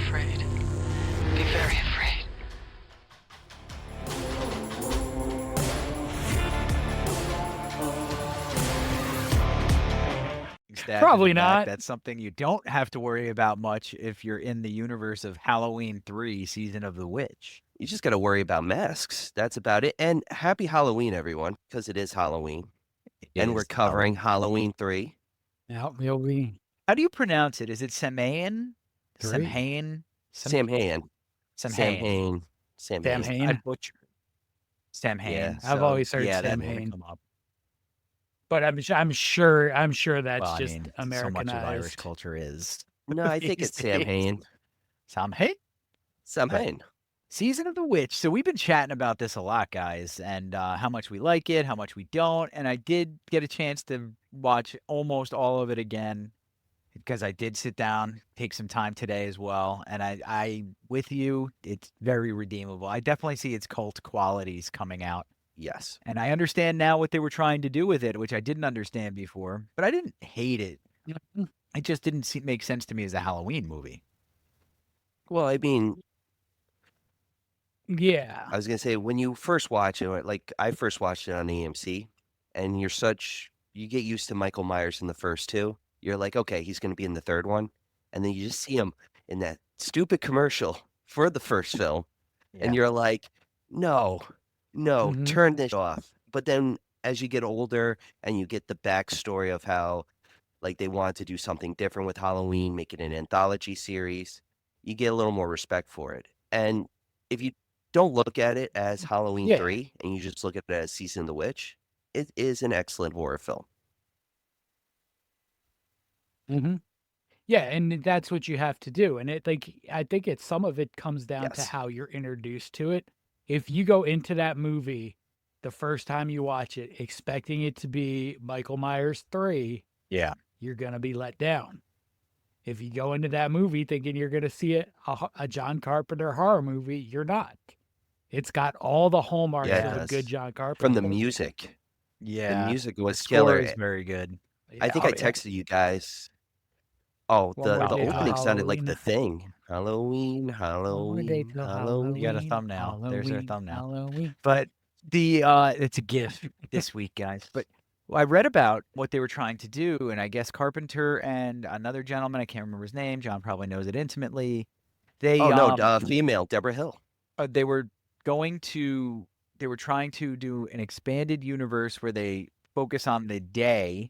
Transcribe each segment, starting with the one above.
afraid. Be very afraid. Stabbed in Probably the back. not. That's something you don't have to worry about much if you're in the universe of Halloween 3, Season of the Witch. You just got to worry about masks. That's about it. And happy Halloween, everyone, because it is Halloween. And we're covering Halloween 3. Yeah, we'll be How do you pronounce it? Is it Samhain? 3. Samhain? Samhain. Samhain. Samhain. I butchered. Samhain. Yeah, I've always heard yeah, that's Samhain. come up. But I'm sure that's Well, just so Americanized. much of Irish culture is. No, I think it's Samhain. Samhain? Samhain. Season of the Witch. So we've been chatting about this a lot, guys, and how much we like it, how much we don't. And I did get a chance to watch almost all of it again because I did sit down, take some time today as well. And I with you, it's very redeemable. I definitely see its cult qualities coming out. Yes. And I understand now what they were trying to do with it, which I didn't understand before, but I didn't hate it. It just didn't make sense to me as a Halloween movie. Well, I mean, Yeah. I was going to say, when you first watch it, like I first watched it on AMC, and you get used to Michael Myers in the first two. You're like, okay, he's going to be in the third one. And then you just see him in that stupid commercial for the first film. And you're like, no, turn this off. But then as you get older and you get the backstory of how like they wanted to do something different with Halloween, make it an anthology series, you get a little more respect for it. And if you don't look at it as Halloween 3 and you just look at it as Season of the Witch, it is an excellent horror film. Yeah, and that's what you have to do. And I think some of it comes down to Yes. how you're introduced to it. If you go into that movie the first time you watch it expecting it to be Michael Myers 3, you're going to be let down. If you go into that movie thinking you're going to see a John Carpenter horror movie, you're not. It's got all the hallmarks of a good John Carpenter From the movie. music. Yeah. The music was the score killer. is very good. I think I texted you guys. Oh, One the more day till opening sounded like Halloween. The Thing. Halloween. Day till Halloween. You got a thumbnail. There's our thumbnail. Halloween. But it's a gift this week, guys. But I read about what they were trying to do, and I guess Carpenter and another gentleman, I can't remember his name, John probably knows it intimately. They Female, Deborah Hill. they were trying to do an expanded universe where they focus on the day,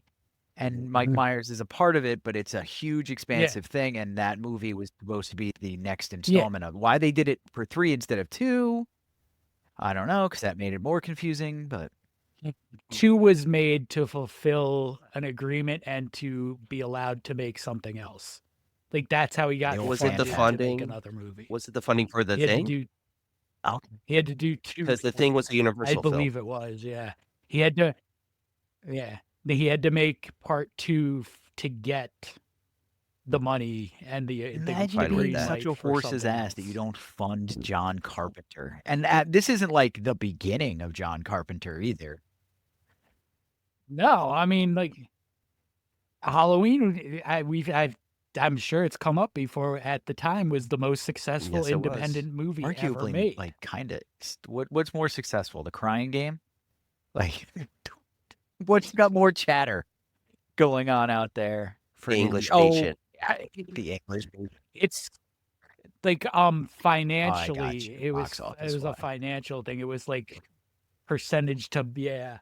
and Mike Myers is a part of it, but it's a huge expansive thing, and that movie was supposed to be the next installment of why they did it for 3 instead of 2. I don't know, because that made it more confusing, but 2 was made to fulfill an agreement and to be allowed to make something else. Like that's how he got. Was it the funding? To make another movie. Was it the funding for The Thing? He had to do 2 because The Thing was a Universal film. I believe it was. Yeah, he had to. Yeah, he had to make part 2 to get the money and the. Imagine being such a horse's ass that you don't fund John Carpenter, and this isn't like the beginning of John Carpenter either. No, I mean like Halloween. I'm sure it's come up before. At the time, was the most successful independent movie ever made. Like kind of. What's more successful, The Crying Game? Like, what's got more chatter going on out there for the English patient? The English. It's like financially, it was a financial thing. It was like percentage to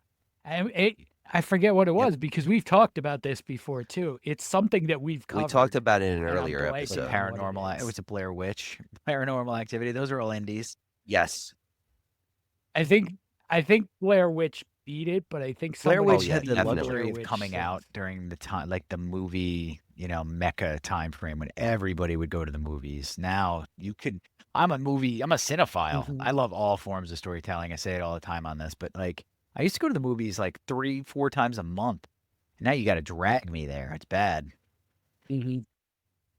I forget what it was because we've talked about this before too. It's something that we've covered. We talked about it in an earlier episode. Paranormal. It was a Blair Witch, Paranormal Activity. Those are all indies. Yes. I think Blair Witch beat it, but I think Blair Witch had the luxury of coming out during the time, like the movie, Mecca time frame when everybody would go to the movies. Now you could. I'm a cinephile. I love all forms of storytelling. I say it all the time on this, but like. I used to go to the movies like 3-4 times a month. Now you got to drag me there. It's bad.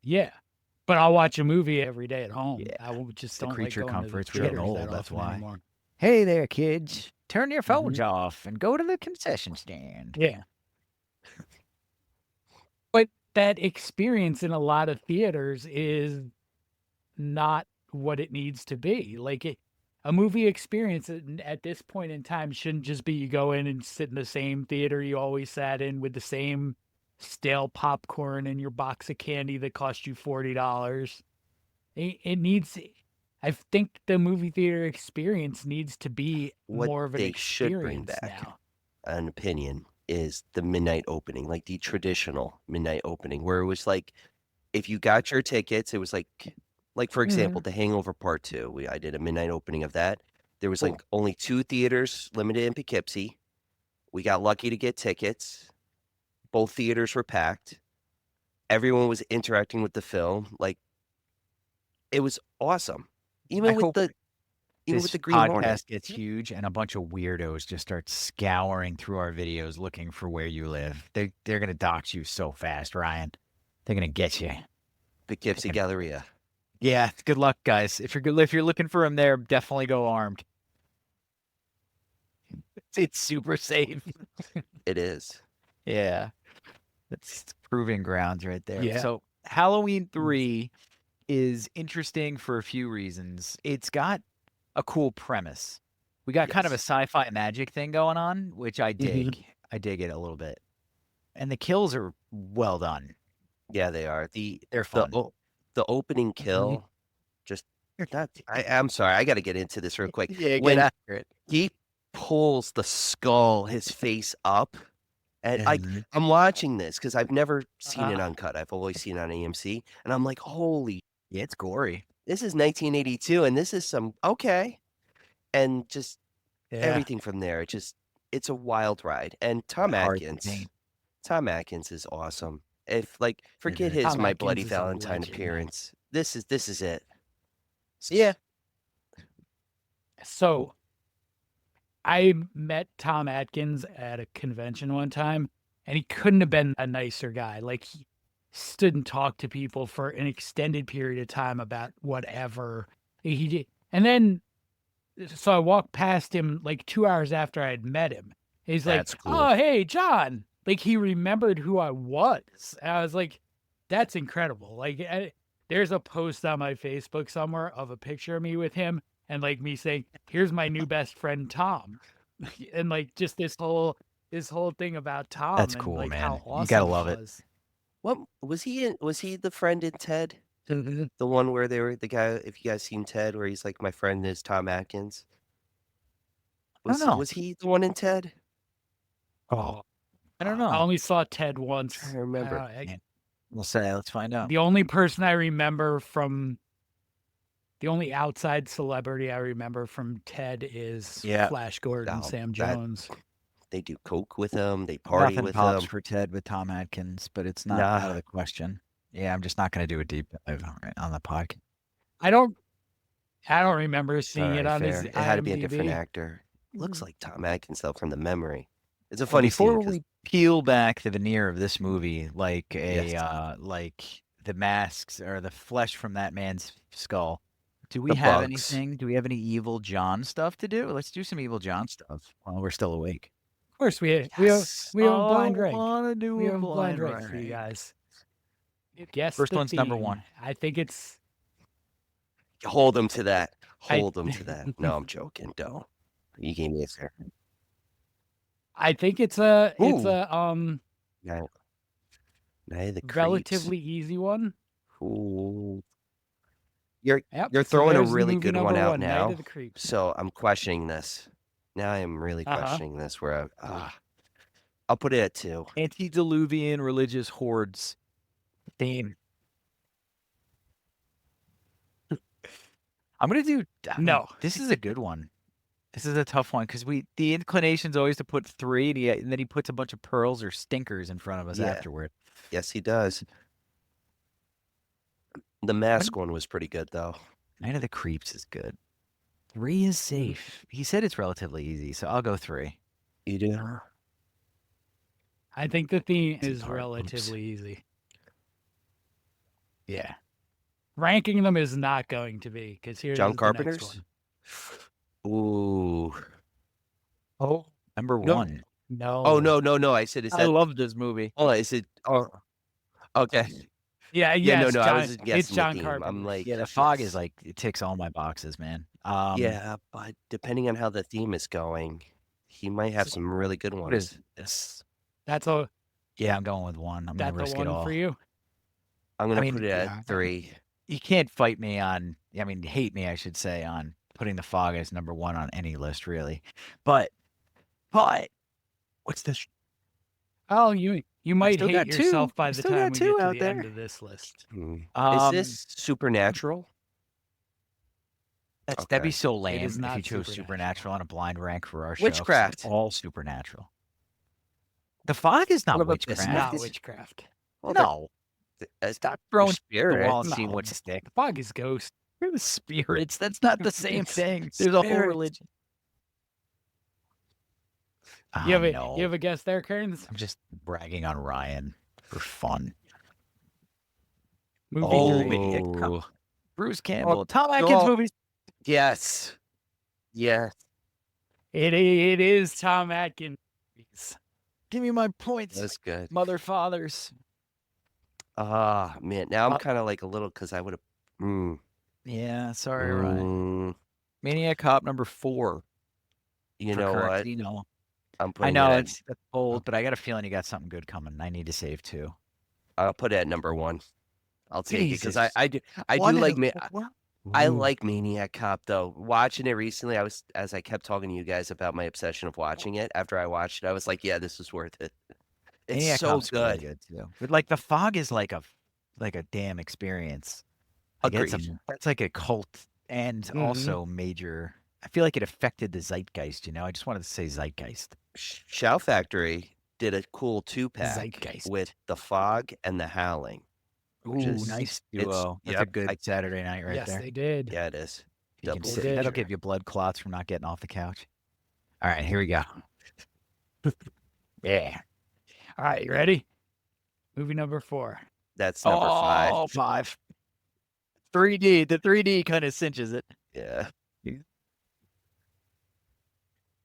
Yeah, but I'll watch a movie every day at home. Yeah. I will just the don't creature like comforts. We're getting old. That's why. Anymore. Hey there, kids! Turn your phones off and go to the concession stand. Yeah. But that experience in a lot of theaters is not what it needs to be. Like a movie experience at this point in time shouldn't just be you go in and sit in the same theater you always sat in with the same stale popcorn and your box of candy that cost you $40. It needs. I think the movie theater experience needs to be What more of an they should bring experience back, now. an opinion, is the midnight opening, like the traditional midnight opening, where it was like, if you got your tickets, it was like for example, The Hangover Part 2. I did a midnight opening of that. There was like only 2 theaters limited in Poughkeepsie. We got lucky to get tickets. Both theaters were packed. Everyone was interacting with the film. Like, it was awesome. Even with the Green podcast Hornet. gets huge and a bunch of weirdos just start scouring through our videos looking for where you live. They're gonna dox you so fast, Ryan. They're gonna get you. Poughkeepsie Galleria. Yeah, good luck, guys. If you're looking for them there, definitely go armed. It's super safe. It is. Yeah, that's proving grounds right there. Yeah. So Halloween 3 is interesting for a few reasons. It's got a cool premise. We got kind of a sci-fi magic thing going on, which I dig. I dig it a little bit. And the kills are well done. Yeah, they are. They're fun. The opening kill, just that. I'm sorry, I got to get into this real quick. Yeah, when get after it. he pulls the skull, his face up, and I'm watching this because I've never seen it uncut. I've always seen it on AMC, and I'm like, holy, Yeah, it's gory. this is 1982, and this is some okay, and just everything from there. It's a wild ride, and Tom Atkins is awesome. If forget his Tom My Atkins Bloody is a Valentine legend, man. appearance. This is it. Yeah. So I met Tom Atkins at a convention one time, and he couldn't have been a nicer guy. Like, he stood and talked to people for an extended period of time about whatever he did. And then, so I walked past him like 2 hours after I had met him. He's That's like, cool. "Oh, hey, John." Like, he remembered who I was. And I was like, that's incredible. Like, there's a post on my Facebook somewhere of a picture of me with him and like me saying, "Here's my new best friend, Tom." And like just this whole thing about Tom. That's and cool, like man. how awesome You gotta love it. was. What was he in? Was he the friend in Ted? The one where they were the guy. If you guys seen Ted, where he's like, my friend is Tom Atkins. I don't know. Was he the one in Ted? Oh, I don't know. I only saw Ted once. trying to remember. We'll say, let's find out. The only person I remember from the only outside celebrity I remember from Ted is Flash Gordon, Oh, Sam that- Jones. They do coke with him. They party Nothing with pops him. for Ted with Tom Atkins, but it's not Nah. out of the question. Yeah, I'm just not going to do a deep dive on the podcast. I don't remember seeing it Alright, on his fair. It had to be a different IMDb. actor. Looks like Tom Atkins though from the memory. It's a funny Before scene. 'cause- we peel back the veneer of this movie, like Yes. like the masks or the flesh from that man's skull, do we The have bugs. anything? Do we have any Evil John stuff to do? Let's do some Evil John stuff while we're still awake. Of course, we have a blind rank. We have a blind rank for you guys. Guess First the one's number theme. one. I think it's. Hold them to that. I- Hold them to that. No, I'm joking. Don't. You gave me a fair. I think it's a Night of the Creeps. relatively easy one. Ooh. Yep, You're so throwing a there's really movie good number one out Night now. of the Creeps. So I'm questioning this. Now I'm really questioning this. Where I'll put it at 2. Antediluvian religious hordes theme. I'm gonna do No. This is a good one. This is a tough one because the inclination's always to put 3, and then he puts a bunch of pearls or stinkers in front of us Yeah. afterward. Yes, he does. The mask one was pretty good though. Night of the Creeps is good. 3 is safe. He said it's relatively easy, so I'll go 3. You do? I think the theme Easy is part. Oops. relatively easy. Yeah. Ranking them is not going to be because here's John the Carpenter's? next one. Ooh. Oh, number No. 1. No. Oh no. I said is I that love this movie. hold on, is it okay. Yeah, Yeah, yes, no, I John. was It's guessing the John theme. Carpenter. I'm like, Yeah, the fog yes. is like it ticks all my boxes, man. Yeah, but depending on how the theme is going, he might have some really good what is ones. this? That's a Yeah, I'm going with one. I'm gonna that's a risk it one all. for you. I'm gonna mean, put it at 3. You can't fight me on. I mean, hate me, I should say, on putting the fog as number one on any list, really. But what's this? Oh, you might still hate got yourself two. by I the still time got we two get to out the there. end of this list. Is this supernatural? That'd be Okay. so lame is if not you chose supernatural. supernatural on a blind rank for our show. 'cause it's Witchcraft. all supernatural. The fog is not What about witchcraft. this? Not It's- witchcraft. Well, No, stop throwing the wall and No. see what stick. The fog is ghost. They're the spirits. That's not the same It's thing. There's a whole spirits. religion. You have a no. you have a guess there, Kearns? I'm just bragging on Ryan for fun. Movie Oh, three. man. Bruce Campbell. Tom Atkins oh. movies. Yes. Yes. It is Tom Atkins. Give me my points. That's good. Mother fathers. Ah, man. Now I'm kind of like a little because I would have. Yeah, sorry, Ryan. Maniac Cop number 4. You know what? You know. I'm I putting know it it's bold, but I got a feeling you got something good coming. I need to save 2. I'll put it at number 1. I'll take it because Jesus. I do like I like Maniac Cop though. Watching it recently, as I kept talking to you guys about my obsession of watching it. After I watched it, I was like, yeah, this is worth it. It's Maniac so Cop's really good. good too. But like the fog is like a damn experience. Like, Agreed. that's like a cult and also major. I feel like it affected the zeitgeist. You know, I just wanted to say zeitgeist. Shout Factory did a cool 2-pack Zeitgeist. with The Fog and The Howling. Ooh, is- nice it's- duo. That's a yep, good Saturday night right yes, there. they did. Yeah, it is. You can double sit- feature. that'll give you blood clots from not getting off the couch. All right, here we go. Yeah. All right, you ready? Movie number 4. That's number 5. Oh, 5. 3D. The 3D kind of cinches it. Yeah.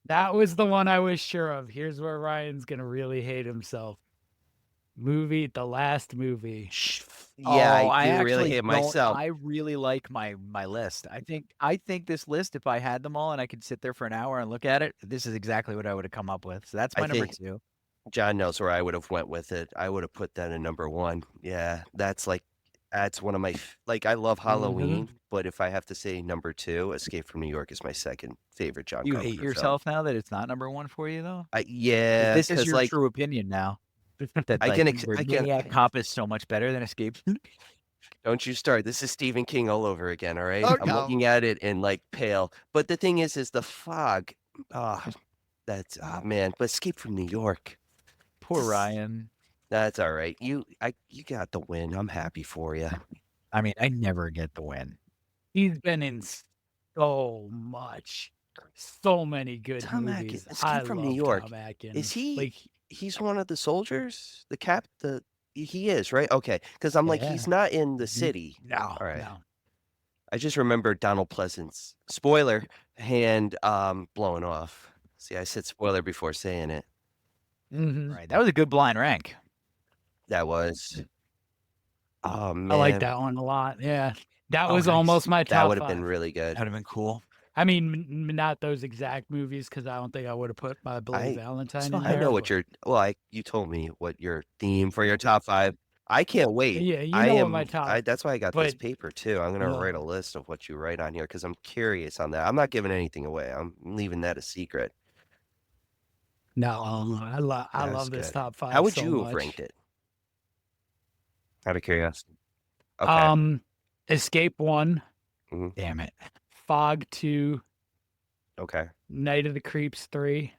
That was the one I was sure of. Here's where Ryan's gonna really hate himself. The last movie. Yeah, Oh, I do really actually hate don't- myself. I really like my list. I think this list, if I had them all and I could sit there for an hour and look at it, this is exactly what I would have come up with. So that's I my number think- 2. John knows where I would have went with it. I would have put that in number 1. Yeah, that's one of my I love Halloween, but if I have to say number 2, Escape from New York is my second favorite John You Carpenter hate film. yourself now that it's not number 1 for you, though? Yeah, This is 'cause, your true opinion now. That, I can where I can- Maniac Cop is so much better than Escape. Don't you start. This is Stephen King all over again, all right? Oh, I'm no. looking at it in pale. But the thing is The Fog. Man, but Escape from New York. Poor Ryan. That's all right. You got the win. I'm happy for you. I mean, I never get the win. He's been in so many good Tom movies. Atkins, Escape I from love New York. Tom Atkins. Is he? Like, He's one of the soldiers. He is, right? Okay, because I'm Yeah. he's not in the city. no, All right. no. I just remember Donald Pleasant's spoiler hand blowing off. See, I said spoiler before saying it. Right. That was a good blind rank. That was. Oh man, I like that one a lot. Yeah, that Oh, was nice. almost my top That would have 5. been really good. That would have been cool. I mean, not those exact movies because I don't think I would have put My Bloody Valentine in I there. know what but- you told me what your theme for your top 5. I can't wait. Yeah, you I know am. what my top. That's why I got this but- paper too. I'm gonna write a list of what you write on here because I'm curious on that. I'm not giving anything away. I'm leaving that a secret. No, I That's love this good. top 5. How would so you have much. ranked it? Out of curiosity. Okay. Escape 1, Damn it. Fog 2, Okay. Night of the Creeps 3,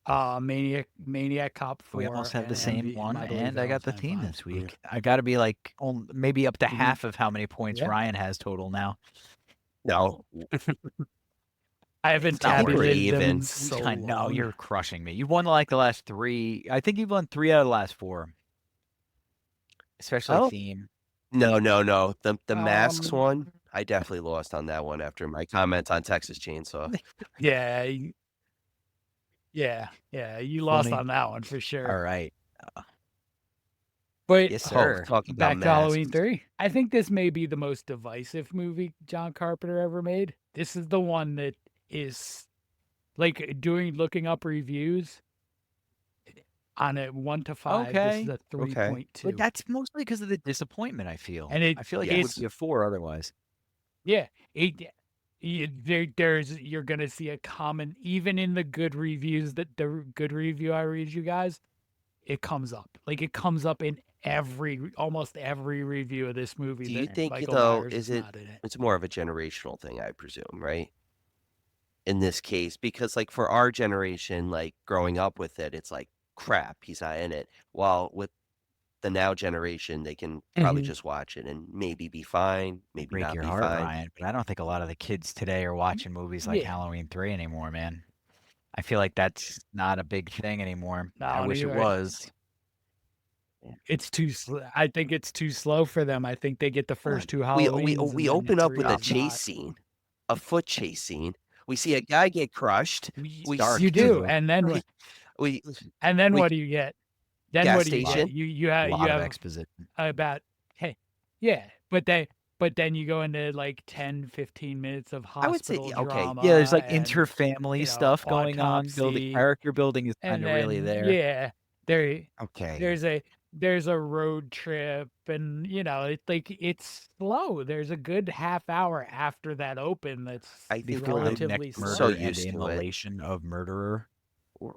Maniac Cop 4. We almost have the and same My one, Bloody and I got the Valentine team 5. this week. I got to be maybe up to half of how many points Yeah. Ryan has total now. No. I haven't not we're tabulated them in even. so I know long. you're crushing me. You've won the last 3. I think you've won 3 out of the last 4. Especially Oh. theme. No. The masks Um, one, I definitely lost on that one after my comment on Texas Chainsaw. Yeah. You lost Funny. on that one for sure. All right. But Yes, Oh, sir. talking about back to Halloween masks. 3. I think this may be the most divisive movie John Carpenter ever made. This is the one that is like looking up reviews on a 1 to 5. This is Okay. a Okay. 3.2. But that's mostly because of the disappointment, I feel. And I feel like it would it's be a 4 otherwise. yeah, you're gonna see a common, even in the good reviews, that the good review I read you guys, it comes up. Like it comes up in almost every review of this movie Do you that think Michael though, Myers is not in it. it's more of a generational thing, I presume, right? In this case, because like for our generation, like growing up with it, it's like crap, he's not in it. While with the now generation, they can probably just watch it and maybe be fine, maybe Break not your be heart, fine. Ryan. But I don't think a lot of the kids today are watching movies like Yeah. Halloween 3 anymore, man. I feel like that's not a big thing anymore. I No, wish it you're right. was. It's too slow. I think it's too slow for them. I think they get the first 2 We Halloweens. and we then open up 3 with a is chase not. scene, a foot chase scene. We see a guy get crushed. We dark, You do, too. and then we what do you get? Then gas what do you get? station. You A lot of have exposition. about yeah, but then you go into like 10, 15 minutes of I would say, hospital okay. drama. Yeah, there's like and, interfamily you know, stuff going on. The autopsy, character building is and kind of really then there. Okay. there's a road trip, and it's like it's slow. There's a good half hour after that open that's I think Before the relatively next slow. murder so and used the to it. immolation of murderer.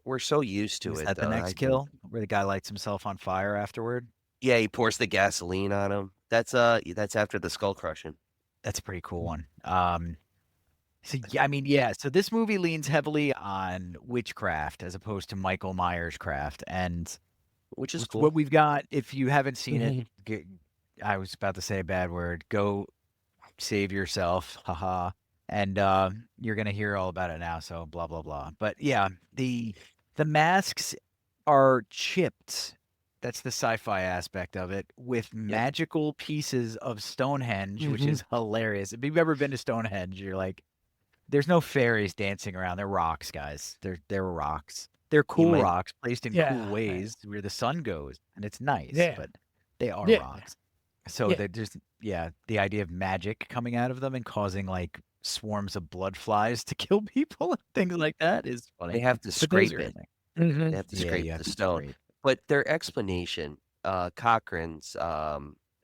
We're so used to Is it, that the though. next kill where the guy lights himself on fire afterward? Yeah, he pours the gasoline on him. That's after the skull crushing. That's a pretty cool one. So yeah, I mean, yeah. So this movie leans heavily on witchcraft as opposed to Michael Myers craft, and Which is what cool. we've got. If you haven't seen it, I was about to say a bad word. Go save yourself, haha. And you're gonna hear all about it now. So blah blah blah. But yeah, the masks are chipped. That's the sci-fi aspect of it, with magical pieces of Stonehenge, which is hilarious. If you've ever been to Stonehenge, you're like, there's no fairies dancing around. They're rocks, guys. They're rocks. They're cool might- rocks placed in Yeah. cool ways where the sun goes, and it's nice. Yeah. But they are Yeah. rocks. So Yeah. that there's the idea of magic coming out of them and causing like swarms of blood flies to kill people and things like that is funny. They have to But those scrape are it. in there. They have to Yeah, scrape you the have to stone. scrape. But their explanation, Cochrane's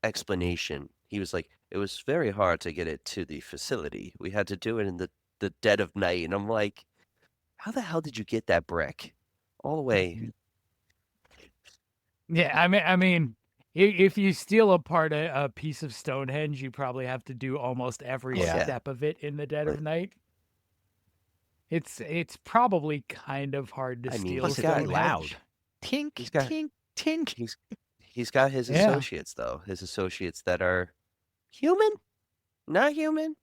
explanation, he was like, it was very hard to get it to the facility. We had to do it in the dead of night. And I'm like, how the hell did you get that brick all the way? Yeah, I mean, if you steal a piece of Stonehenge, you probably have to do almost every Yeah. step of it in the dead But- of night. It's probably kind of hard to I mean, steal Plus, it's got- very Stonehenge. loud. Tink, He's got- tink, tink. He's got his Yeah. associates, though. His associates that are human? Not human?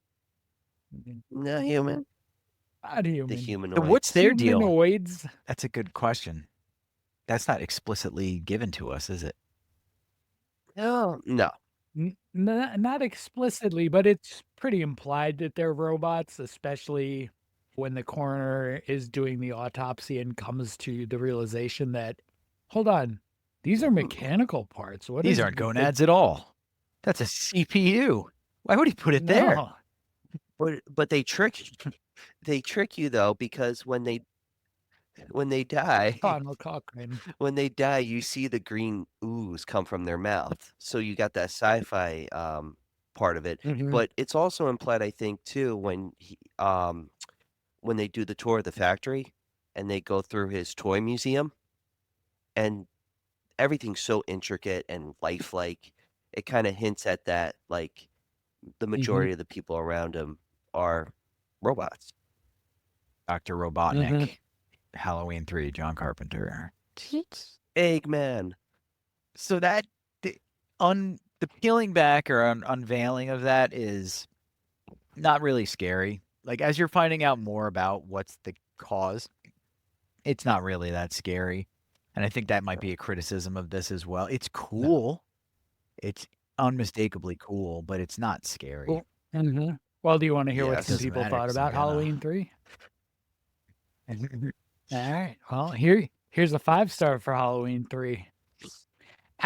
Not human. Not The human. humanoid. What's their deal? Humanoids. That's a good question. That's not explicitly given to us, is it? No. Not explicitly, but it's pretty implied that they're robots, especially when the coroner is doing the autopsy and comes to the realization that, hold on, these are mechanical parts. What These is aren't the- gonads at all. That's a CPU. Why would he put it there? No. But they trick you though, because when they die, Connell Cochran. when they die, you see the green ooze come from their mouth. So you got that sci-fi part of it. But it's also implied, I think, too, when they do the tour of the factory and they go through his toy museum, and everything's so intricate and lifelike. It kind of hints at that, like the majority of the people around him are robots. Dr. Robotnik, Halloween 3, John Carpenter. Eggman. So that the peeling back or unveiling of that is not really scary. Like as you're finding out more about what's the cause, it's not really that scary. And I think that might be a criticism of this as well. It's cool. It's unmistakably cool, but it's not scary. Cool. Well, do you want to hear Yeah, what it some doesn't people matter thought 'cause about I'm gonna- Halloween 3? All right. Well, here's a 5-star for Halloween 3.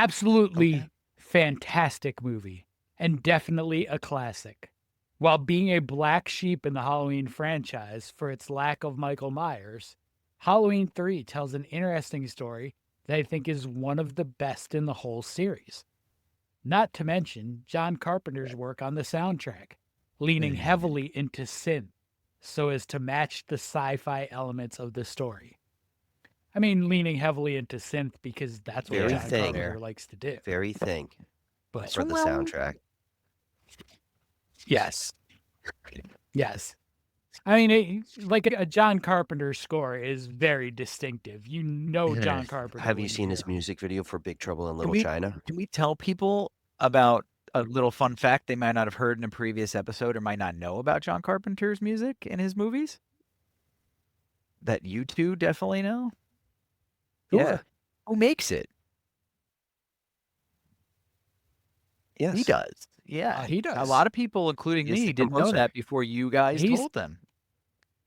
Absolutely fantastic movie, and definitely a classic. While being a black sheep in the Halloween franchise for its lack of Michael Myers, Halloween 3 tells an interesting story that I think is one of the best in the whole series. Not to mention John Carpenter's work on the soundtrack, leaning heavily into synth so as to match the sci-fi elements of the story. I mean, leaning heavily into synth because that's what Very John thing. Carpenter likes to do. Very thing But for the soundtrack. yes. Yes. I mean, like a John Carpenter score is very distinctive. You know John Carpenter. Have you when seen hear his him. music video for Big Trouble in Can Little we, China? can we tell people about a little fun fact they might not have heard in a previous episode or might not know about John Carpenter's music and his movies? That you two definitely know? Yeah. Who makes it? Yes. He does. Yeah. He A does. lot of people, including He is me, the didn't know composer. that before you guys He's- told them.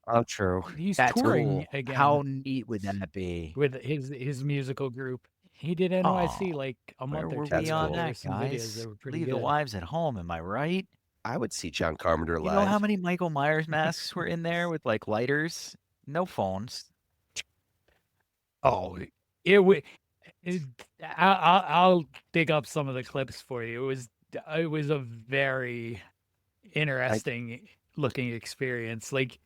Oh, true. He's That's touring cool. again How neat would that be? with his musical group. He did NYC Aw, like a Where month or were two That's we ago. on cool. There were that, some videos guys? that were pretty Leave good. the wives at home, am I right? I would see John Carpenter You live. know how many Michael Myers masks were in there with like lighters? No phones. Oh, it would. I'll dig up some of the clips for you. It was a very interesting looking experience. Like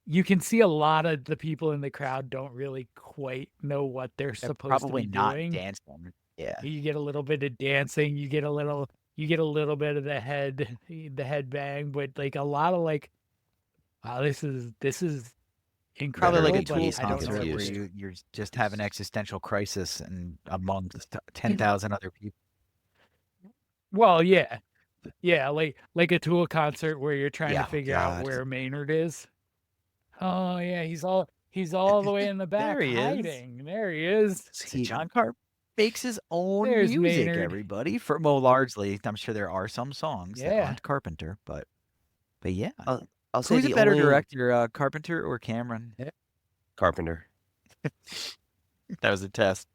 you can see a lot of the people in the crowd don't really quite know what they're They're supposed to probably be not doing. dancing. Yeah. You get a little bit of dancing, you get a little bit of the head bang, but like a lot of like, wow, this is incredible. Probably like a Better Tool be but I don't know concert what where we're doing. you're just have an existential crisis and amongst 10,000 other people. Well, yeah, like a Tool concert where you're trying Yeah, to figure out God. where Maynard is. Oh yeah, he's all the way in the back There he is. hiding. There he is. So John Carp makes his own There's music, Maynard. everybody. For largely, I'm sure there are some songs that Yeah. aren't Carpenter, but yeah. I'll say Who's a the better only director, Carpenter or Cameron? Carpenter. That was a test.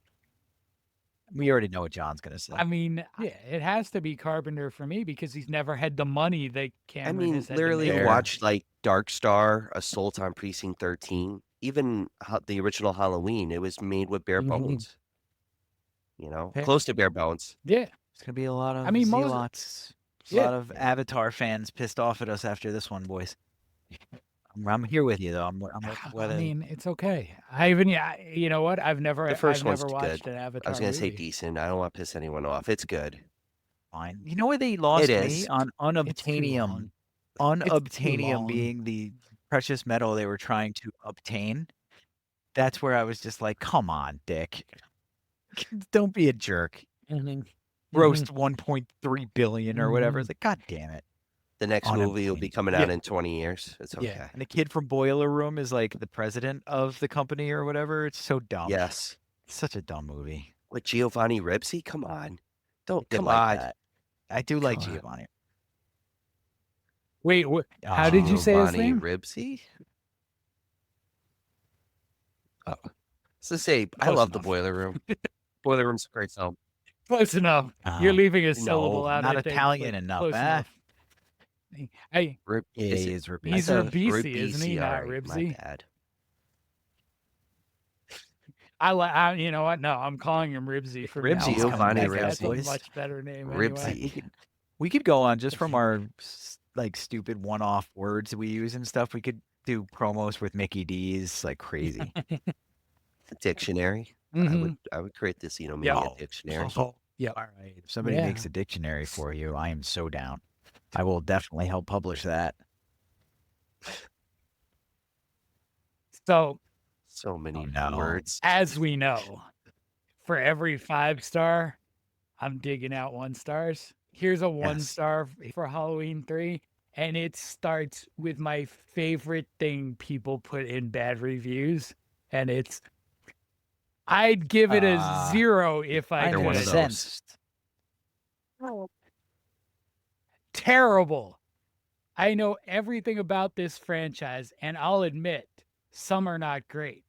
We already know what John's gonna say. I mean, yeah, it has to be Carpenter for me because he's never had the money that Cameron I mean, has had literally, to make. Fair. watch like Dark Star, Assault on Precinct 13, even the original Halloween. It was made with bare Mhm. bones. You know, Fair. close to bare bones. Yeah, It's gonna be a lot of I mean, most- zealots. A Yeah. lot of Avatar fans pissed off at us after this one, boys. I'm here with you though. I'm I mean, it's okay. You know what? I've never The first one's watched good. an Avatar I was gonna say movie. decent. I don't want to piss anyone off. It's good. fine. You know where they lost me is. on It's too unobtainium. long. Unobtainium being the precious metal they were trying to obtain. That's where I was just like, come on, Dick. Don't be a jerk. Mhm. Roast 1.3 billion or whatever. It's like, God damn it. The next movie will be coming out Yeah. in 20 years. It's okay. Yeah. And the kid from Boiler Room is like the president of the company or whatever. It's so dumb. Yes. It's such a dumb movie. With Giovanni Ribisi? Come on. Don't Did come like on. that. I do like God. Giovanni. Wait, how did you say his Giovanni name? Ribisi? Oh. So say, I Close love the enough. Boiler Room. Boiler Room's a great film. Close enough. You're Oh, leaving a syllable no, out. not I think, Italian but enough, close eh? enough. Hey, Yeah, Is he it- is I He's said Ribisi, isn't he? Not alright, my Ribsy. bad. You know what? No, I'm calling him Ribsy from Ribsy's now on. Giovanni That's a Ribsi. much better name. Ribsy. We could go on just from our like stupid one-off words we use and stuff. We could do promos with Mickey D's like crazy. Dictionary. Mhm. I would create the Xenomania Yo. dictionary. Yep. All right. If somebody Yeah. makes a dictionary for you, I am so down. I will definitely help publish that. So, So many no. words. as we know, for every 5-star, I'm digging out 1-stars. Here's a 1-star for Halloween 3, and it starts with my favorite thing people put in bad reviews, and it's I'd give it a 0 if I They're could. one of those. Incensed. Terrible. I know everything about this franchise, and I'll admit, some are not great.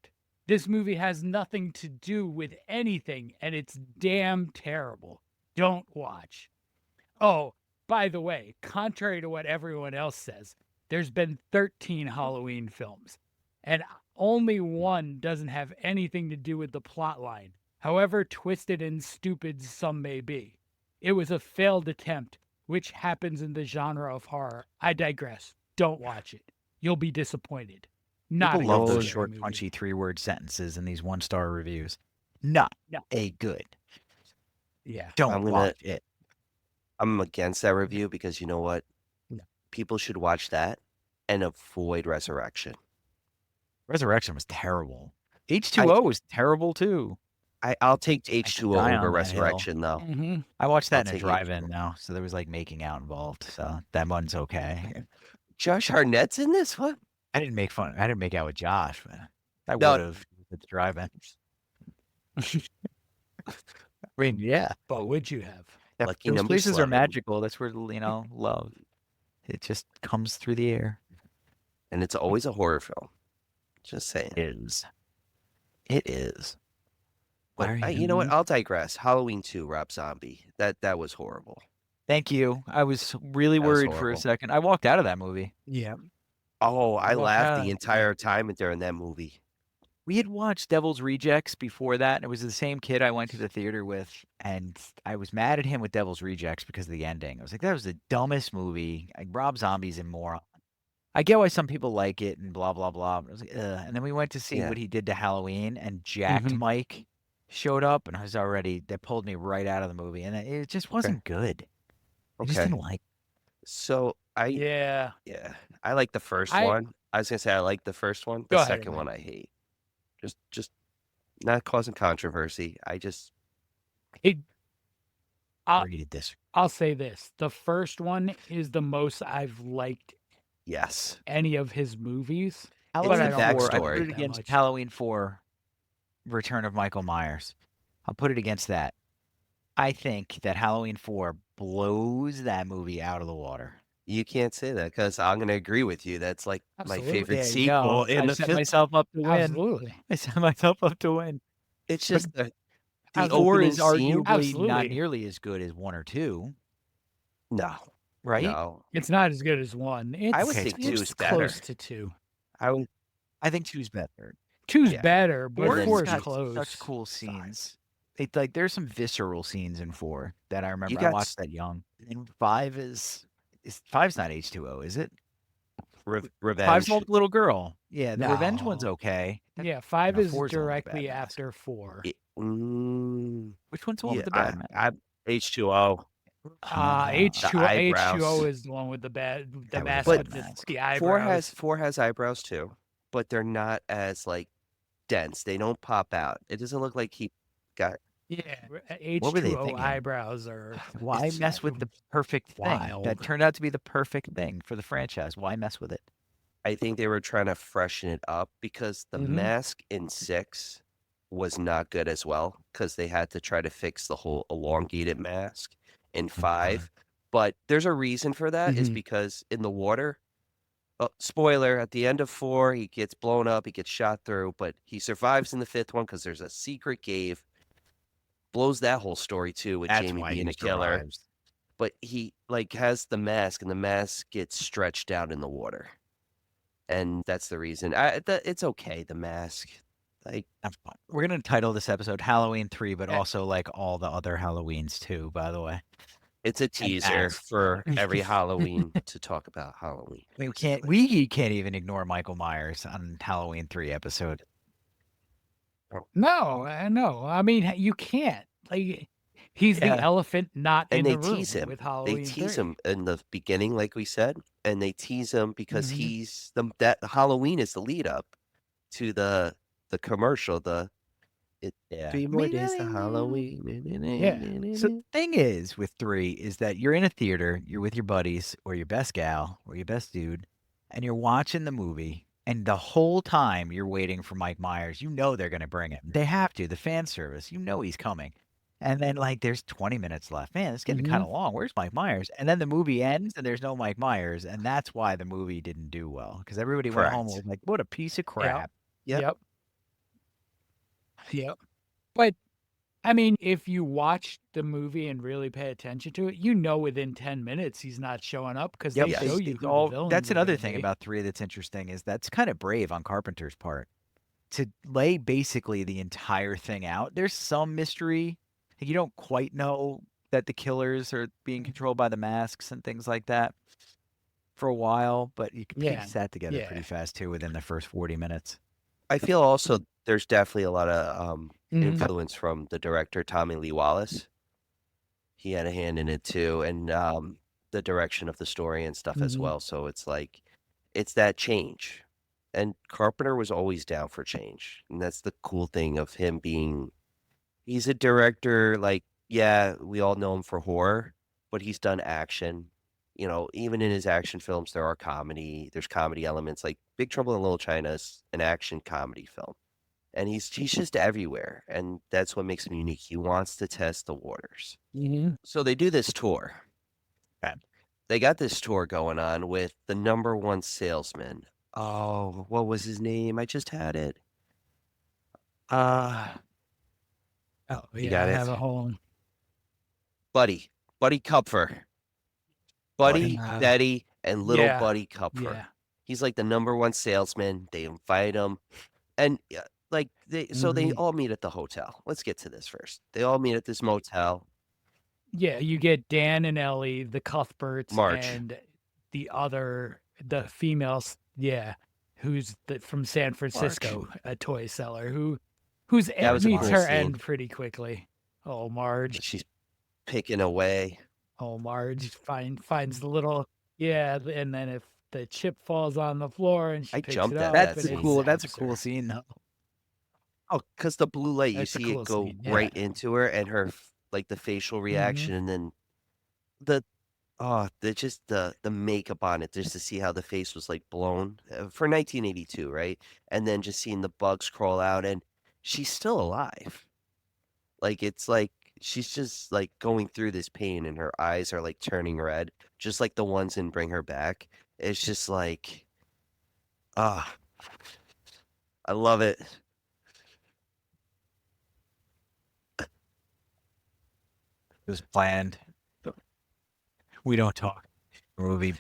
This movie has nothing to do with anything, and it's damn terrible. Don't watch. Oh, by the way, contrary to what everyone else says, there's been 13 Halloween films, and only one doesn't have anything to do with the plot line, however twisted and stupid some may be. It was a failed attempt, which happens in the genre of horror. I digress. Don't watch it. You'll be disappointed. Not People a love good those scary short, movie. punchy 3-word sentences in these 1-star reviews. Not a good. Yeah. Don't watch it. I'm against that review because you know what? No. People should watch that and avoid Resurrection. Resurrection was terrible. H2O was terrible too. I'll take die H2O on over that Resurrection though. Mm-hmm. I watched that I'll in a take drive-in H2O. now, so there was like making out involved. So that one's okay. Josh Hartnett's in this one? I didn't make out with Josh, but I No. would have at the drive-in. I mean, yeah. But would you have? Lucky Those number places are 11. magical. That's where, love. It just comes through the air. And it's always a horror film. Just saying. It is. But you know what? I'll digress. Halloween 2, Rob Zombie. That was horrible. Thank you. I was really That was worried for a horrible. second. I walked out of that movie. Yeah. Oh, I Well, laughed the entire time during that movie. We had watched Devil's Rejects before that, and it was the same kid I went to the theater with, and I was mad at him with Devil's Rejects because of the ending. I was like, that was the dumbest movie. Like, Rob Zombie's a moron. I get why some people like it and blah, blah, blah. But I was like, ugh. And then we went to see Yeah. what he did to Halloween, and Jacked Mike showed up, and that pulled me right out of the movie, and it just wasn't good. I just Okay. didn't like it. So Yeah. I like the first one. I was gonna say I like the first one. Go The ahead, second man. one I hate. Just not causing controversy. Read this. I'll say this. The first one is the most I've liked Yes. any of his movies. Halloween I don't 4, I backstory. put it that against much. Halloween 4, Return of Michael Myers. I'll put it against that. I think that Halloween 4 blows that movie out of the water. You can't say that because I'm gonna agree with you. That's like Absolutely. my favorite There you sequel go. in I the set fifth. myself up to win. Absolutely. I set myself up to win. It's just the 4 opening is scene. arguably not Absolutely. nearly as good as 1 or 2, No, right? no. It's not as good as one. It's, I would Okay, think it's 2 is better. close to 2. I think 2's better. 2's Yeah. better, but Four is 4's got close. Such cool scenes. There's some visceral scenes in 4 that I remember. I got watched that young. And 5 5's not H2O, is it? Revenge. 5's the little girl. Yeah, the revenge one's No. okay. Yeah, 5 No, is 4's the one with the directly bad mask. after 4. Which one's the one Yeah, with the bad mask? I H2O. H2O is the one with the That was mask a with bad mask. the eyebrows. 4 has eyebrows too, but they're not as like dense. They don't pop out. It doesn't look like he got. Yeah, What were they H2O thinking? eyebrows are Why it's mess with the perfect thing? wild. That turned out to be the perfect thing for the franchise. Why mess with it? I think they were trying to freshen it up because the Mhm. mask in 6 was not good as well because they had to try to fix the whole elongated mask in 5. But there's a reason for that is Mhm. because in the water, spoiler, at the end of 4, he gets blown up, he gets shot through, but he survives in the 5th one because there's a secret cave. Blows that whole story too with That's Jamie why being he a killer. survives. But he like has the mask and the mask gets stretched out in the water. And that's the reason. It's okay, the mask. Like That's fine. We're gonna title this episode Halloween 3, but Yeah. also like all the other Halloweens too, by the way. it's a teaser masks. for every Halloween to talk about Halloween. I mean, we can't even ignore Michael Myers on Halloween 3 episode. No, I mean, you can't. Like, he's Yeah. the elephant not And in they the room tease him. with They Halloween tease 3. him in the beginning, like we said, and they tease him because Mhm. he's that Halloween is the lead up to the commercial. Yeah. 3 more days to Halloween. Yeah. So the thing is with 3 is that you're in a theater, you're with your buddies or your best gal or your best dude, and you're watching the movie, and the whole time you're waiting for Mike Myers. You know they're gonna bring him. They have to. The fan service. You know he's coming. And then like there's 20 minutes left. Man, it's getting kind of long. Where's Mike Myers? And then the movie ends and there's no Mike Myers, and that's why the movie didn't do well because everybody went home and Correct. was like, "What a piece of crap." Yep. Yep. But I mean, if you watch the movie and really pay attention to it, you know within 10 minutes he's not showing up because Yep, they show you it's who all the villains that's are another gonna thing be. about 3 that's interesting is that's kind of brave on Carpenter's part to lay basically the entire thing out. There's some mystery. You don't quite know that the killers are being controlled by the masks and things like that for a while, but you can Yeah. piece that together Yeah. pretty fast too within the first 40 minutes. I feel also there's definitely a lot of Mhm. influence from the director Tommy Lee Wallace. He had a hand in it too, and the direction of the story and stuff as Mhm. well. So it's like it's that change. And Carpenter was always down for change. And that's the cool thing of him being he's a director, like, yeah, we all know him for horror, but he's done action. You know, even in his action films, there's comedy elements. Like Big Trouble in Little China is an action comedy film. And he's just everywhere. And that's what makes him unique. He wants to test the waters. Mhm. So they do this tour. Okay. They got this tour going on with the number one salesman. Oh, what was his name? I just had it. Oh, You yeah, got I it? have a whole Buddy Kupfer. Buddy, Uh, Betty, and little yeah. Buddy Kupfer. Yeah. He's like the number one salesman. They invite him. And like so they Mhm. all meet at the hotel. Let's get to this first. They all meet at this motel. Yeah, you get Dan and Ellie, the Cuthberts, Marge. and the females, yeah, who's from San Francisco, a toy seller who's That was a meets cool her scene. end pretty quickly. Oh, Marge. She's picking away. Oh, Marge finds the little, yeah, and then if the chip falls on the floor and she I picks jumped it at up, that That's and a it scene. cool zaps her. scene though. Oh, because the blue light, you That's a see cool it go scene, yeah. right into her and her like the facial reaction, and then the the makeup on it, just to see how the face was like blown for 1982, right? And then just seeing the bugs crawl out, and she's still alive. Like it's like she's just like going through this pain, and her eyes are like turning red, just like the ones in Bring Her Back. It's just like, ah, I love it. It was planned. We don't talk. Movie.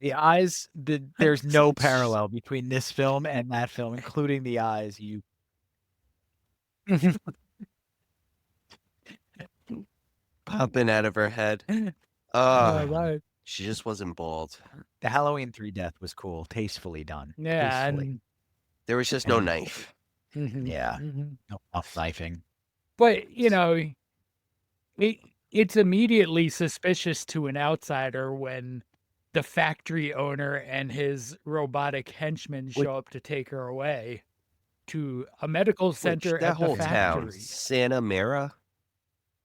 The eyes, there's no parallel between this film and that film, including the eyes. You Popping out of her head. Right. She just wasn't bald. the Halloween 3 death was cool, tastefully done. Yeah, Tastefully. and There was just no And- knife. Yeah. mhm. No knifing. But it's immediately suspicious to an outsider when the factory owner and his robotic henchmen show up to take her away to a medical center That at whole the town, factory. Santa Mara,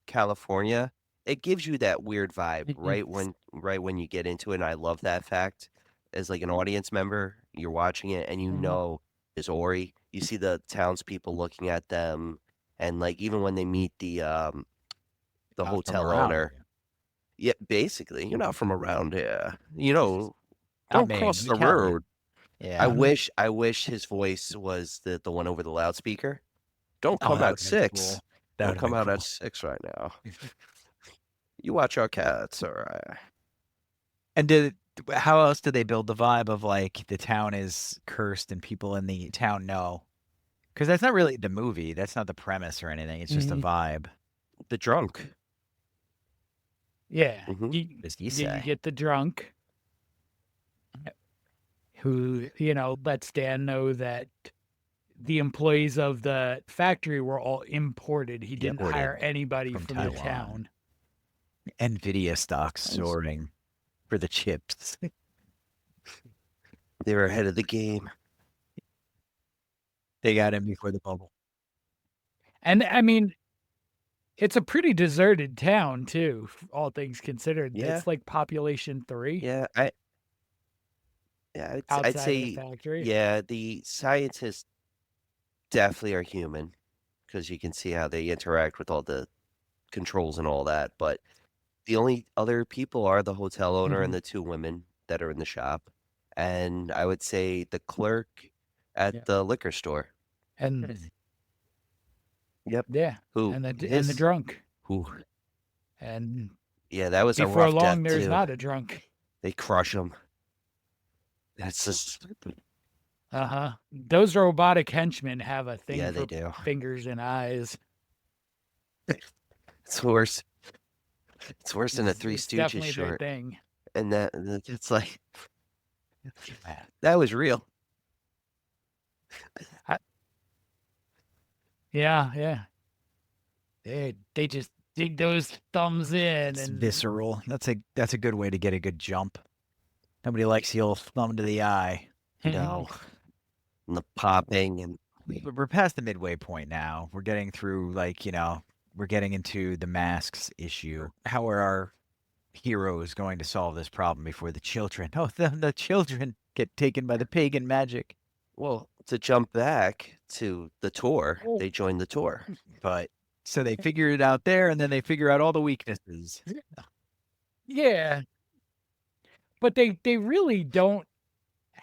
California, it gives you that weird vibe Mhm. right when you get into it. And I love that fact. As like an audience member, you're watching it and you Mhm. know it's Ori. You see the townspeople looking at them, and like even when they meet the Not from hotel around owner. here. Yeah, basically, you're not from around here. You know, Not don't Maine, cross I'm the Italian. road. Yeah. I wish his voice was the one over the loudspeaker. Don't Oh, come that at would've been 6. cool. That Don't would've come been out at cool. 6 right now. You watch our cats, all right. And how else do they build the vibe of like the town is cursed and people in the town know? Because that's not really the movie. That's not the premise or anything. It's just a Mhm. vibe. The drunk. Yeah, Mhm. As you you say. get the drunk who lets Dan know that the employees of the factory were all imported. He didn't Imported hire anybody from from the Taiwan. town. NVIDIA stocks soaring for the chips. They were ahead of the game. They got in before the bubble. And I mean, it's a pretty deserted town too, all things considered. Yeah. It's like population 3 Yeah, I'd outside say of the factory. yeah, the scientists definitely are human because you can see how they interact with all the controls and all that. But the only other people are the hotel owner and the 2 women that are in the shop. And I would say the clerk at Yeah. the liquor store. And Yep. Yeah. Who? And the This? drunk. Who? And Yeah, that was a before rough long, death there's too. not a drunk. They crush him. That's just. Those robotic henchmen have a thing Yeah, they for do. fingers and eyes. It's worse. It's worse than a Three It's Stooges definitely their short. thing. And it's like that was real. Yeah. They just dig those thumbs in It's and visceral. That's a good way to get a good jump. Nobody likes the old thumb to the eye. No. And the popping and We're past the midway point now. We're getting through, like, we're getting into the masks issue. How are our heroes going to solve this problem before the children? Oh, the children get taken by the pagan magic. well, to jump back to the tour, Oh. they joined the tour. But so they figure it out there, and then they figure out all the weaknesses. yeah. But they really don't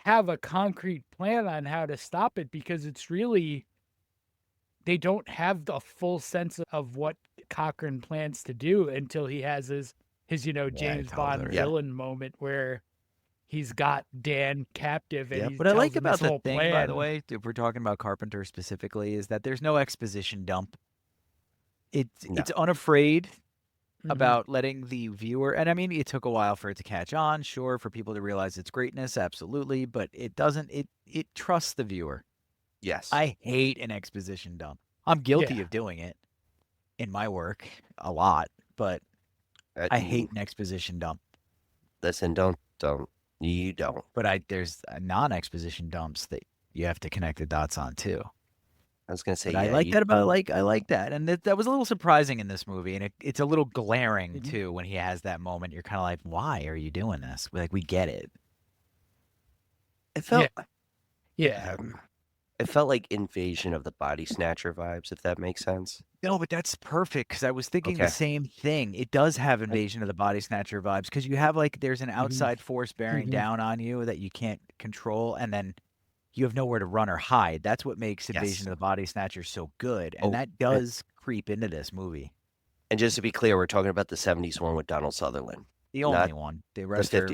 have a concrete plan on how to stop it because it's really they don't have the full sense of what Cochran plans to do until he has his James Bond totally. Yeah. villain moment where he's got Dan captive and Yep. he What I tells like him about this the whole thing, plan. by the way, if we're talking about Carpenter specifically, is that there's no exposition dump. It's unafraid about letting the viewer, and I mean, it took a while for it to catch on, sure, for people to realize its greatness, absolutely, but it doesn't. It trusts the viewer. Yes. I hate an exposition dump. I'm guilty Yeah. of doing it in my work a lot, but I hate an exposition dump. Listen, don't. You don't. But there's non-exposition dumps that you have to connect the dots on too. I was gonna say, But I like that about I like that, and that was a little surprising in this movie, and it's a little glaring too when he has that moment. You're kind of like, why are you doing this? Like, we get it. It felt. Yeah. It felt like Invasion of the Body Snatcher vibes, if that makes sense. No, but that's perfect because I was thinking the Okay. same thing. It does have Invasion of the Body Snatcher vibes because you have there's an outside force bearing down on you that you can't control, and then you have nowhere to run or hide. That's what makes Invasion of the Body Snatcher so good, and that does creep into this movie. And just to be clear, we're talking about the 70s one with Donald Sutherland. The only one. The rest are,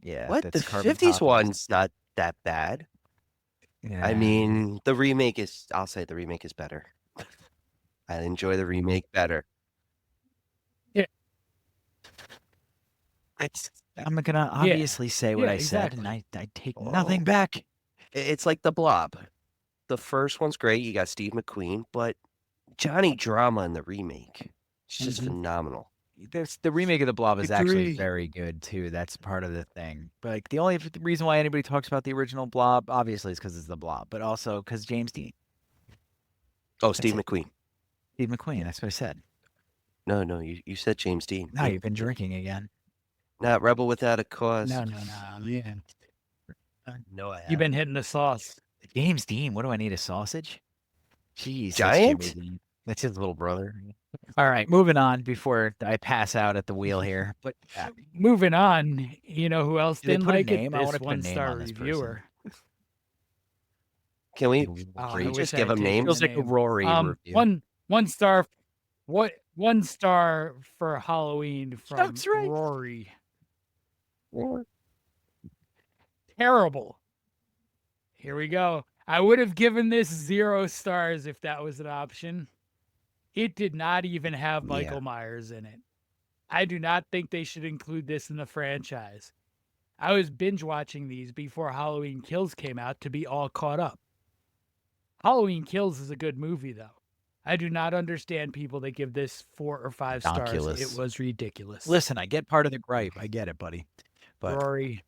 yeah. What? The that's carbon 50s copies. one's not that bad. Yeah. I mean, the remake is, I'll say the remake is better. I enjoy the remake better. Yeah. I'm going to obviously say what I said, and I take nothing back. It's like The Blob. The first one's great. You got Steve McQueen, but Johnny Drama in the remake, it's just phenomenal. The remake of The Blob is actually Agree. very good too. That's part of the thing. But the only reason why anybody talks about the original Blob, obviously, is because it's The Blob, but also because James Dean. Oh, Steve McQueen. Steve McQueen. That's what I said. No, you said James Dean. Now you've been drinking again. Not Rebel Without a Cause. No. Yeah. No, I haven't. You've been hitting the sauce. James Dean. What do I need? A sausage? Jeez. Giant? That's Jimmy Dean. That's his little brother. All right, moving on before I pass out at the wheel here. But Moving on, you know who else Do they didn't put a like name? it? I This wanna put a name one-star on this person. reviewer. Can we I just wish I give had them taken names? feels like a name. Rory review. One star. One star for Halloween from That's right. Rory. Terrible. Here we go. I would have given this 0 stars if that was an option. It did not even have Michael Myers in it. I do not think they should include this in the franchise. I was binge watching these before Halloween Kills came out to be all caught up. Halloween Kills is a good movie, though. I do not understand people that give this 4 or 5 stars. Ridiculous. It was ridiculous. Listen, I get part of the gripe. I get it, buddy. But Rory.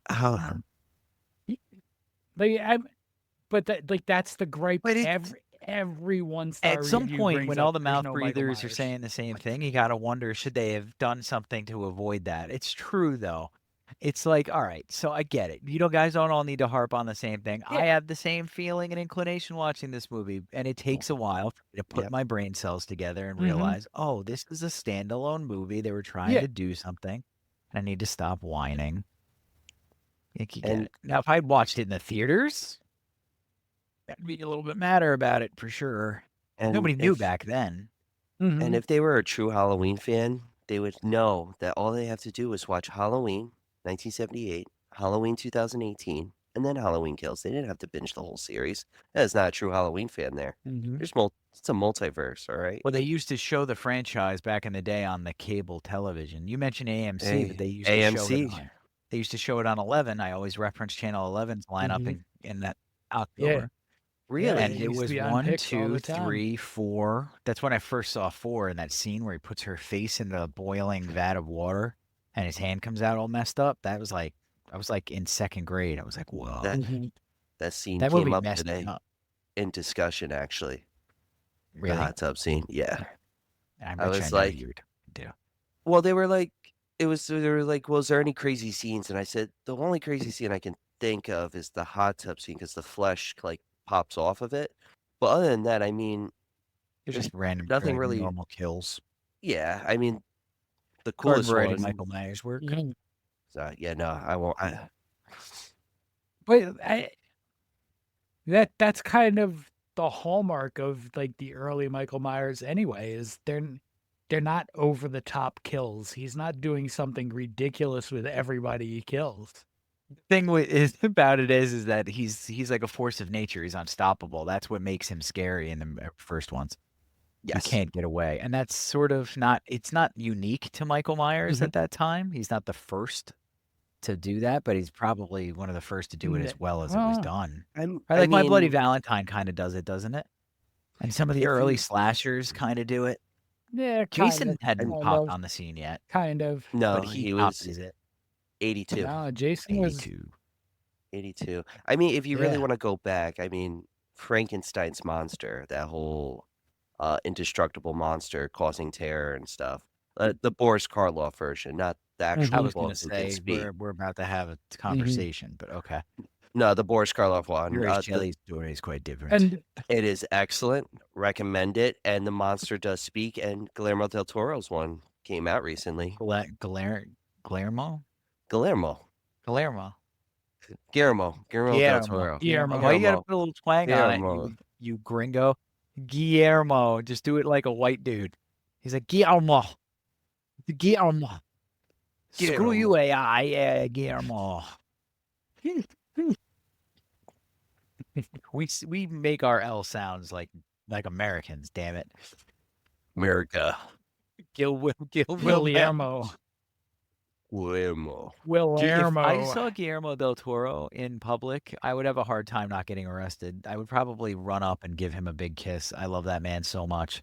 how? That's the gripe. But it- Every 1-star At some review point, brings when up all the there's mouth no Michael breathers are Myers. saying the same thing, you gotta wonder, should they have done something to avoid that? It's true, though. It's like, all right, so I get it. You guys don't all need to harp on the same thing. I have the same feeling and inclination watching this movie, and it takes a while for me to put my brain cells together and realize, oh, this is a standalone movie. They were trying to do something. I need to stop whining. I think you get it. Now, if I'd watched it in the theaters, I'd be a little bit madder about it for sure. And Nobody knew if back then. and if they were a true Halloween fan, they would know that all they have to do is watch Halloween 1978, Halloween 2018, and then Halloween Kills. They didn't have to binge the whole series. That is not a true Halloween fan there. It's a multiverse, all right? Well, they used to show the franchise back in the day on the cable television. You mentioned AMC, but they used to show it AMC. on. They used to show it on 11. I always reference Channel 11's lineup in that October. Really? And it it used to was be on 1, Pix all 2, the time. 3, 4. That's when I first saw 4 in that scene where he puts her face in the boiling vat of water and his hand comes out all messed up. That was like, I was like in second grade. I was like, whoa. That scene That came movie up messed me today up. in discussion, actually. The Really? hot tub scene. Yeah. I I bet was you I know like, you were talking to. well, they were like, they were like, well, is there any crazy scenes? And I said, the only crazy scene I can think of is the hot tub scene because the flesh like pops off of it. But other than that, I mean, It's there's just random, nothing like, really. normal kills. Yeah, I mean, the Garden coolest variety one. Michael Myers work. Yeah, no, I won't. But that's kind of the hallmark of like the early Michael Myers anyway, is they're not over the top kills. He's not doing something ridiculous with everybody he kills. Thing is about it is that he's like a force of nature. He's unstoppable. That's what makes him scary in the first ones. Yes. You can't get away. And that's sort of not, it's not unique to Michael Myers at that time. He's not the first to do that, but he's probably one of the first to do it as well as it was done. Like My Bloody Valentine kind of does it, doesn't it? And some of the early slashers kind of do it. Yeah, Jason hadn't popped on the scene yet. Kind of. No, but he copies was it. 82. No, Jason was 82. 82. I mean, if you really Yeah. want to go back, I mean, Frankenstein's monster, that whole indestructible monster causing terror and stuff. The Boris Karloff version, not the actual I was one going to who can say speak. we're about to have a conversation, but okay. No, the Boris Karloff one. Grace Shelley's story is quite different. and It is excellent. Recommend it. And the monster does speak. And Guillermo del Toro's one came out recently. Guillermo? Guillermo. Guillermo. Guillermo del Toro. Guillermo. Why you gotta put a little twang on it, Guillermo. you gringo? Guillermo. Just do it like a white dude. He's like, Guillermo. Guillermo. Screw you, AI, Guillermo. We make our L sounds like Americans, damn it. America. Guillermo. Guillermo. Guillermo. If I saw Guillermo del Toro in public, I would have a hard time not getting arrested. I would probably run up and give him a big kiss. I love that man so much.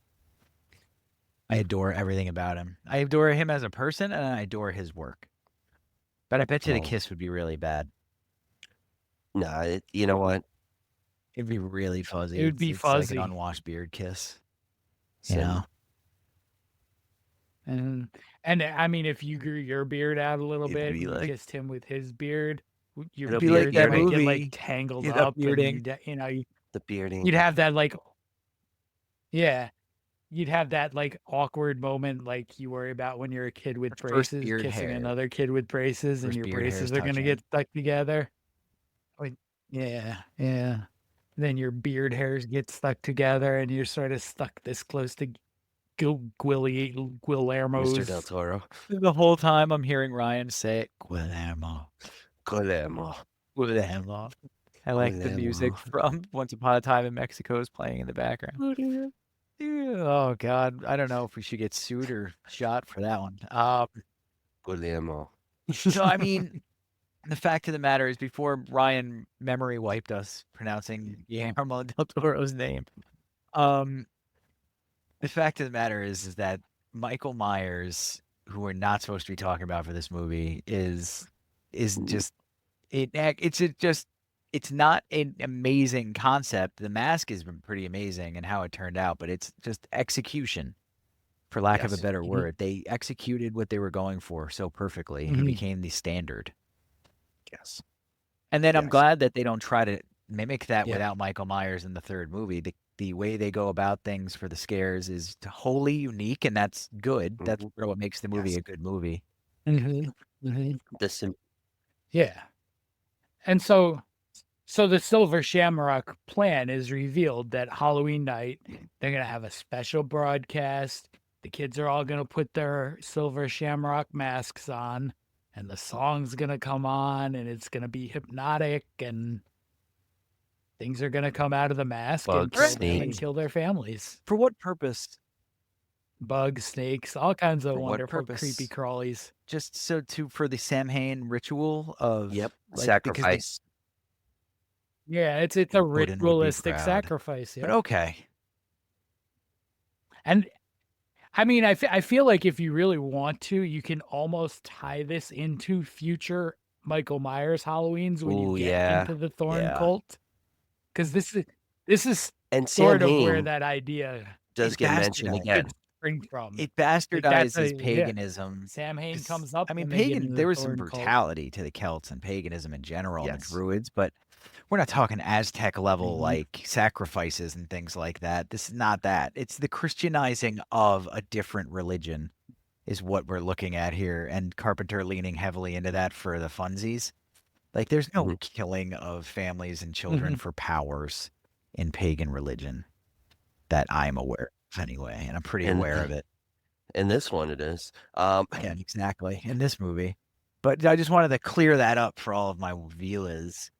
I adore everything about him. I adore him as a person, and I adore his work. But I bet you the kiss would be really bad. No, you know what? It'd be really fuzzy. It would be fuzzy. Like an unwashed beard kiss. So, You know? And I mean, if you grew your beard out a little It'd bit, be and you like- kissed him with his beard, your It'll be beard like that might get movie, like tangled you know, up, and bearding. the bearding. you'd have that like, yeah, you'd have that like awkward moment like you worry about when you're a kid with First braces beard kissing hair. another kid with braces, and First your beard hairs braces are gonna touching. get stuck together. Like, yeah. Then your beard hairs get stuck together, and you're sort of stuck this close to Guillermo's. Mr. Del Toro. The whole time I'm hearing Ryan say it, Guillermo. Guillermo. Guillermo. I like the music from Once Upon a Time in Mexico is playing in the background. Oh God, I don't know if we should get sued or shot for that one. Guillermo. So I mean, the fact of the matter is, before Ryan memory wiped us pronouncing Guillermo del Toro's name, the fact of the matter is that Michael Myers, who we're not supposed to be talking about for this movie, is just it's not an amazing concept. The mask has been pretty amazing and how it turned out, but it's just execution, for lack of a Yes. better word. They executed what they were going for so perfectly. It became the standard. Yes. And then I'm Yes. glad that they don't try to mimic that Yeah. without Michael Myers in the third movie. The way they go about things for the scares is wholly unique, and that's good. That's what makes the movie Yes. a good movie. Mm-hmm. The sim- Yeah. And so So the Silver Shamrock plan is revealed that Halloween night, they're going to have a special broadcast. The kids are all going to put their Silver Shamrock masks on, and the song's going to come on, and it's going to be hypnotic, and things are going to come out of the mask and Bugs, kill them and snakes. kill their families. For what purpose? Bugs, snakes, all kinds of For what wonderful purpose? creepy crawlies. Just for the Samhain ritual of Yep. like, because Sacrifice. Yeah, it's a Odin would be ritualistic proud. sacrifice. But Yeah. okay. And I mean, I feel like if you really want to, you can almost tie this into future Michael Myers Halloweens when you Ooh, get yeah. into the Thorn Yeah. cult. Because this is And sort of where Samhain that idea does it get mentioned bastardized. again. could spring from. It that's bastardizes yeah. paganism. Samhain 'Cause, comes up. I mean, and they get into pagan. the There was some Thorn cult. brutality to the Celts and paganism in general, and Yes. the Druids, but we're not talking Aztec level Mhm. like sacrifices and things like that. This is not that. It's the Christianizing of a different religion, is what we're looking at here, and Carpenter leaning heavily into that for the funsies. Like, there's no Mhm. killing of families and children for powers in pagan religion that I'm aware of, anyway, and I'm pretty And- aware of it. In this one, it is. Yeah, exactly. In this movie. But I just wanted to clear that up for all of my viewers.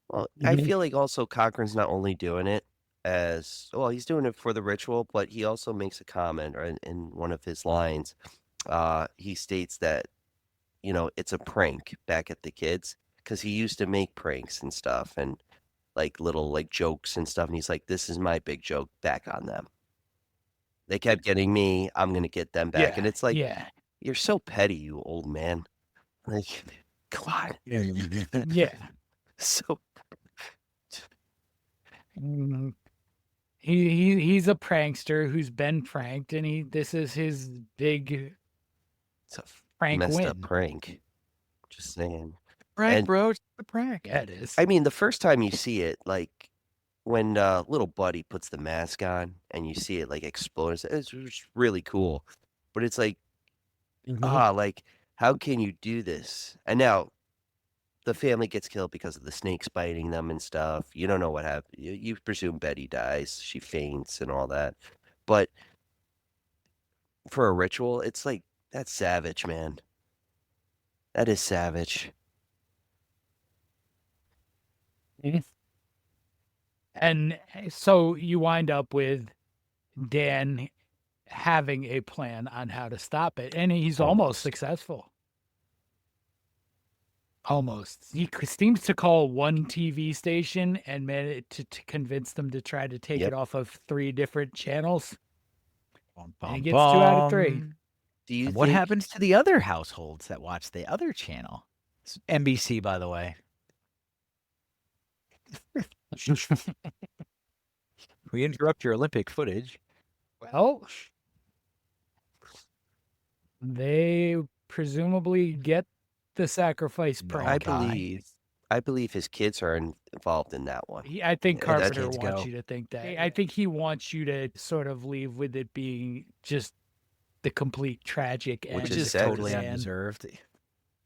Well, I Mhm. feel like also Cochran's not only doing it as well, he's doing it for the ritual, but he also makes a comment or in one of his lines. He states that, it's a prank back at the kids because he used to make pranks and stuff and like little like jokes and stuff. And he's like, this is my big joke back on them. They kept getting me. I'm going to get them back. And it's like, yeah. you're so petty, you old man. Like, God. Yeah. So Mhm. He's a prankster who's been pranked, and this is his big it's a prank messed win. up prank. Just saying. Prank, And- bro. It's the prank. Yeah, it is. I mean, the first time you see it, like when little Buddy puts the mask on and you see it like explode, it's just really cool. But it's like, like how can you do this? And now the family gets killed because of the snakes biting them and stuff. You don't know what happened. You presume Betty dies, she faints and all that. But for a ritual, it's like that's savage, man. That is savage. And so you wind up with Dan having a plan on how to stop it, and he's almost Almost. successful. Almost. He seems to call one TV station and managed to convince them to try to take Yep. it off of 3 different channels. Bum, And he bum, gets 2 out of 3. bum. Do you And what think happens to the other households that watch the other channel? It's NBC, by the way. We interrupt your Olympic footage. Well, they presumably get the sacrifice No, prank. I believe his kids are involved in that one. I think Yeah, that's Carpenter kids wants go. you to think that. I think he wants you to sort of leave with it being just the complete tragic end. Which Which is is sad, totally man. undeserved.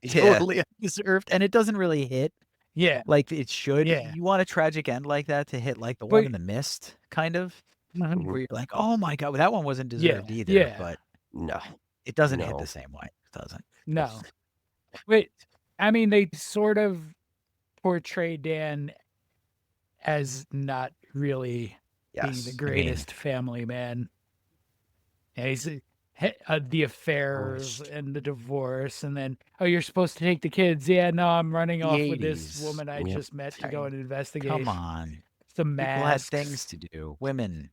Yeah. Totally undeserved. And it doesn't really hit Yeah. like it should. Yeah. You want a tragic end like that to hit like the But- one in the mist, kind of, Mhm. where you're like, oh my God, well, that one wasn't Yeah, deserved either. yeah. But No. it doesn't hit No. the same way. It doesn't. No. But I mean, they sort of portray Dan as not really being Yes. the greatest family man. And he's the affairs and the divorce, and then you're supposed to take the kids. Yeah, no, I'm running The off with this 80s. woman I Yep. just met to go and investigate. Come on. The People had masks. things to do. Women,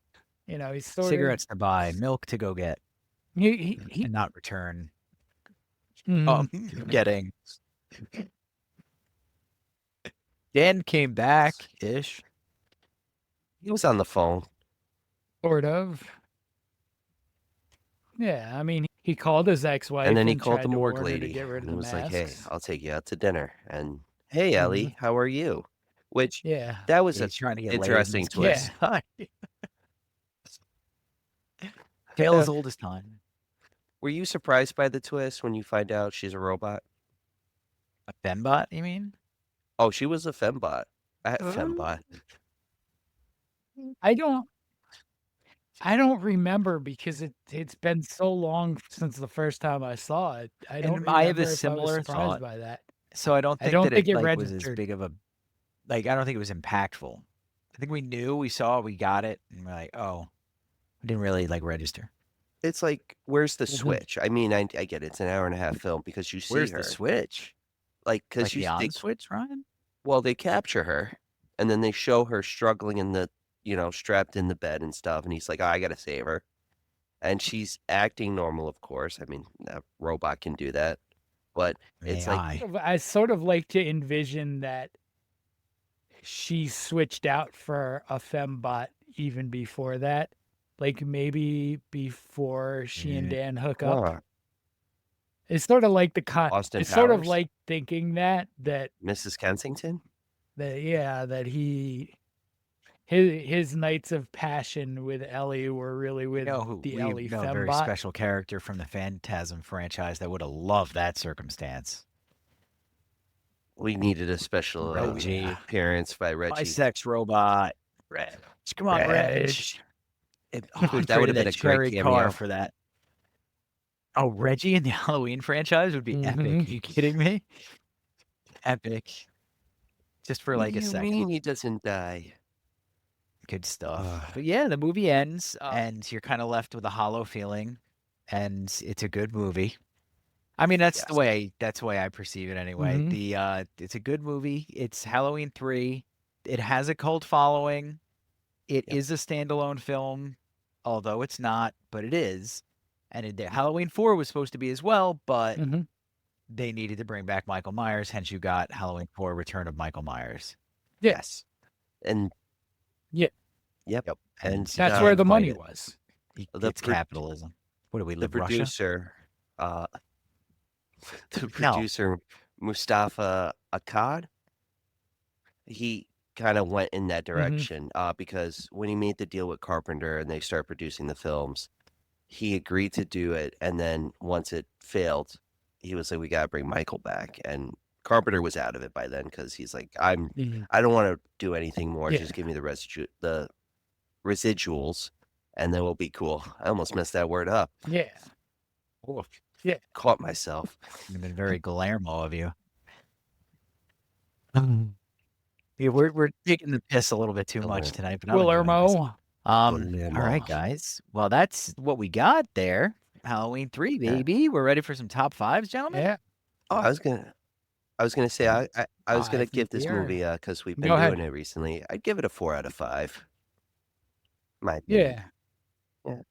He's sort cigarettes to buy, milk to go get, of he and not return. mhm. Getting. Dan came back ish. He was on the phone. Sort of. Yeah, I mean, he called his ex-wife And then he called tried the to morgue warn her to lady. get rid of And the it was like, hey, masks. I'll take you out to dinner. And hey, Ellie, how are you? Which Yeah. that was He's trying to get interesting laid in his twist. kid's Tale as old as time. Were you surprised by the twist when you find out she's a robot? A Fembot, you mean? Oh, she was a fembot. Fembot. I don't remember because it's been so long since the first time I saw it. I don't And I have remember a if I was similar surprised thought. by that. So I don't I think don't that think it it like was as registered. big of a like I don't think it was impactful. I think we knew, we saw, we got it, and we're like, oh, we didn't really like register. It's like, where's the Mhm. switch? I mean, I get it. It's an hour and a half film because you see Where's her. the switch? Like, Like because the on switch, Ryan? well, they capture her, and then they show her struggling in the, strapped in the bed and stuff, and he's like, "Oh, I gotta save her," and she's acting normal, of course. I mean, a robot can do that, but it's like, AI. I sort of like to envision that she switched out for a fembot even before that. Like maybe before she and Yeah. Dan hook up. huh, It's sort of like Austin it's sort of Powers, like thinking that Mrs. Kensington. that his nights of passion with Ellie were really You with know who the we Ellie know, a very fembot. special character from the Phantasm franchise that would have loved that circumstance. We needed a special Reggie. appearance by My Reggie. sex robot. Reg. Come on, Reg. Reg. Oh, Dude, that traded would have been a cherry great car cameo. for that. Oh, Reggie in the Halloween franchise would be epic. Mhm. Are you kidding me? Epic. Just for What like do a you second. mean he doesn't die? Good stuff. Ugh. But yeah, the movie ends and you're kind of left with a hollow feeling, and it's a good movie. I mean, that's the Yes. way I perceive it anyway. Mhm. It's a good movie. It's Halloween 3. It has a cult following. It Yep. is a standalone film, although it's not, but it is. And Halloween 4 was supposed to be as well, but Mhm. they needed to bring back Michael Myers, hence you got Halloween 4 Return of Michael Myers. Yeah. Yes. And Yeah. yep. Yep. And That's can't where the fight money it. was. It's capitalism. What do we the live, Russia? producer, the No. producer Mustafa Akkad, he kind of went in that direction because when he made the deal with Carpenter and they start producing the films, he agreed to do it, and then once it failed, he was like, "We gotta bring Michael back," and Carpenter was out of it by then because he's like, Mhm. I don't want to do anything more. Yeah. Just give me the residuals, and then we'll be cool." I almost messed that word up. Yeah. Oof. Yeah. Caught myself. You've been very Guillermo of you. Yeah, we're taking the piss a little bit too much Guillermo. tonight, but I'm enjoying this. Guillermo. All Guillermo. right, guys. Well, that's what we got there. Halloween 3, Yeah. baby. We're ready for some top fives, gentlemen. Yeah. Oh, I was gonna say I was gonna I give think this we are. movie because we've been Go doing ahead. it recently. I'd give it a 4 out of 5. My opinion. Yeah. Yeah.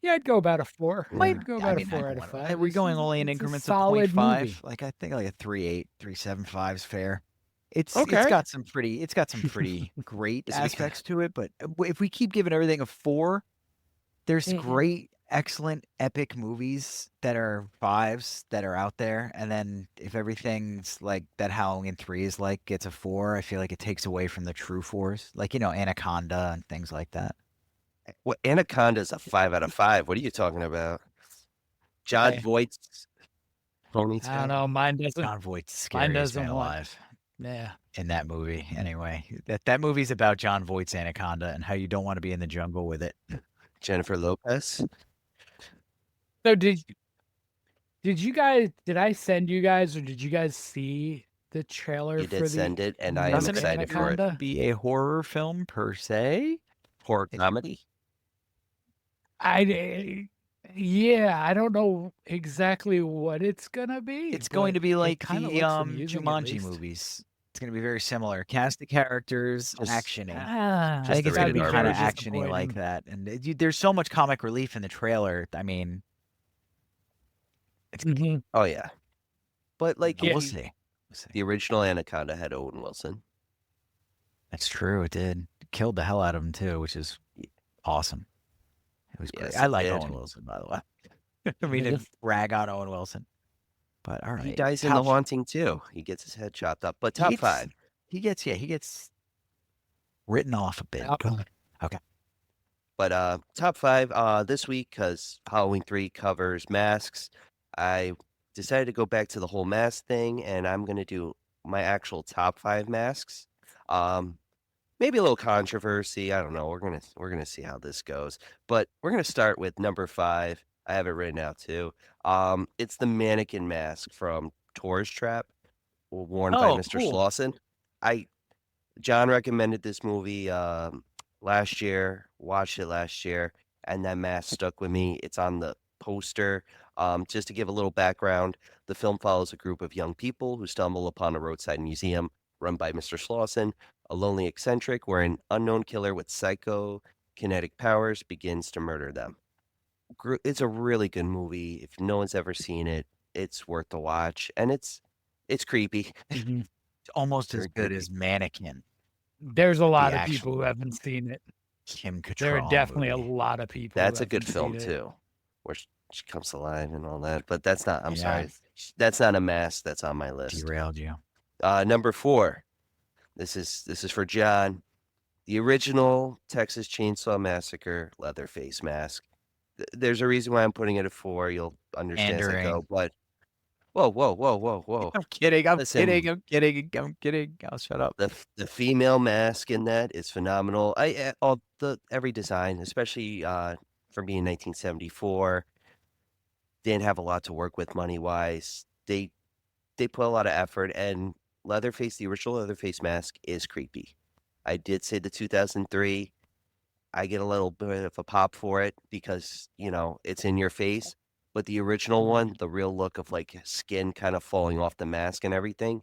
Yeah, I'd go about a 4. Might, I'd go I about mean, a I 4 don't out of wanna- 5. We're going only in It's a increments of solid 0.5. movie. Like I think like a 3.8, 3.75 is fair. It's Okay. got some pretty great Is it because- aspects to it, but if we keep giving everything a 4, there's Mhm. great, excellent, epic movies that are 5s that are out there, and then if everything's like that Halloween 3 is like gets a 4, I feel like it takes away from the true 4s, like Anaconda and things like that. Well, Anaconda's a 5 out of 5. What are you talking about? John Okay. Voight's I don't know. Mine doesn't. John Voight's the Mine scariest man doesn't want. alive Yeah. in that movie. Anyway, that movie's about John Voight's Anaconda and how you don't want to be in the jungle with it. Jennifer Lopez. So did you guys? Did I send you guys, or did you guys see the trailer You for did the send it, and I am Doesn't excited for it. Anaconda? Be a horror film per se. Horror comedy. Yeah, I don't know exactly what it's gonna be. It's going to but be it like kinda the looks amusing, at Jumanji least. movies. It's going to be very similar. Cast of characters, Just- actiony. I Just think the it's going to be rated R kind of version. actiony like that. And there's so much comic relief in the trailer. I mean, Mhm. Oh yeah, but like we'll see. We'll see. the original Anaconda had Owen Wilson. That's true. It did. It killed the hell out of him too, which is awesome. It was great. Yes, I it like did. Owen Wilson, by the way. I mean, to rag on Owen Wilson. But all right. He dies in The Haunting too. He gets his head chopped up. But top 5. He gets written off a bit. Go ahead. Okay. But top 5 this week, because Halloween 3 covers masks. I decided to go back to the whole mask thing, and I'm gonna do my actual top 5 masks. Maybe a little controversy. I don't know. We're gonna see how this goes. But we're gonna start with number 5. I have it written out too. It's the mannequin mask from Tourist Trap, worn by Oh, Mr. cool. Slauson. John recommended this movie last year. Watched it last year, and that mask stuck with me. It's on the poster. Just to give a little background, the film follows a group of young people who stumble upon a roadside museum run by Mr. Slauson, a lonely eccentric where an unknown killer with psychokinetic powers begins to murder them. It's a really good movie. If no one's ever seen it, it's worth the watch, and it's creepy. Mhm. It's almost as Very good creepy. as Mannequin. There's a lot The of people who actual haven't seen it. Kim There are Cattrall definitely a movie. lot of people. That's who a good haven't film seen it. too, where she comes alive and all that. But that's not. I'm Yeah. sorry. That's not a mask that's on my list. Derailed you. Number 4. This is for John. The original Texas Chainsaw Massacre Leatherface mask. There's a reason why I'm putting it at 4. You'll understand as I go. Pandering. But whoa. I'm kidding. I'm Listen. kidding. I'm kidding. I'm kidding. I'll shut up. The female mask in that is phenomenal. Every design, especially for being 1974, didn't have a lot to work with money wise. They put a lot of effort, and Leatherface, the original Leatherface mask, is creepy. I did say the 2003. I get a little bit of a pop for it because it's in your face. But the original one, the real look of like skin kind of falling off the mask and everything,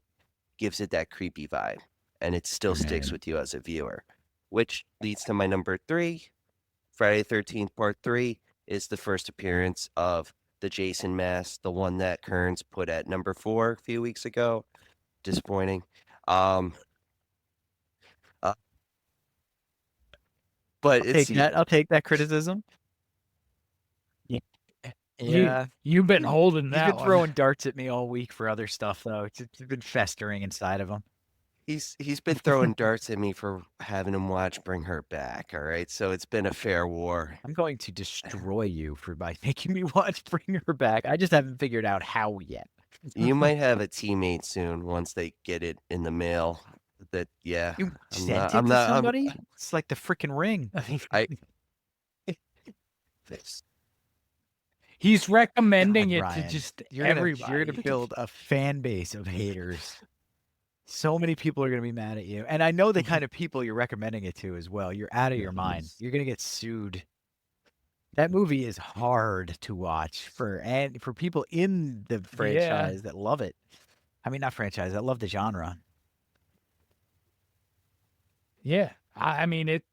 gives it that creepy vibe, and it still sticks Right. with you as a viewer, which leads to my number 3. Friday the 13th Part 3 is the first appearance of the Jason mask, the one that Kearns put at number 4 a few weeks ago. Disappointing. But I'll take that criticism. Yeah. You've been holding He's that been one. throwing darts at me all week for other stuff, though. It's been festering inside of him. he's been throwing darts at me for having him watch Bring Her Back. All right, so it's been a fair war. I'm going to destroy you by making me watch Bring Her Back. I just haven't figured out how yet. You might have a teammate soon once they get it in the mail. You I'm sent not- it I'm to not- I'm- somebody? It's like the freaking Ring. He's recommending God, it Ryan, to just You're everybody. gonna build a fan base of haters. So many people are gonna be mad at you, and I know the kind of people you're recommending it to as well. You're out of your mind. You're gonna get sued. That movie is hard to watch for people in the franchise that love it. I mean, not franchise, that love the genre. Yeah, I mean it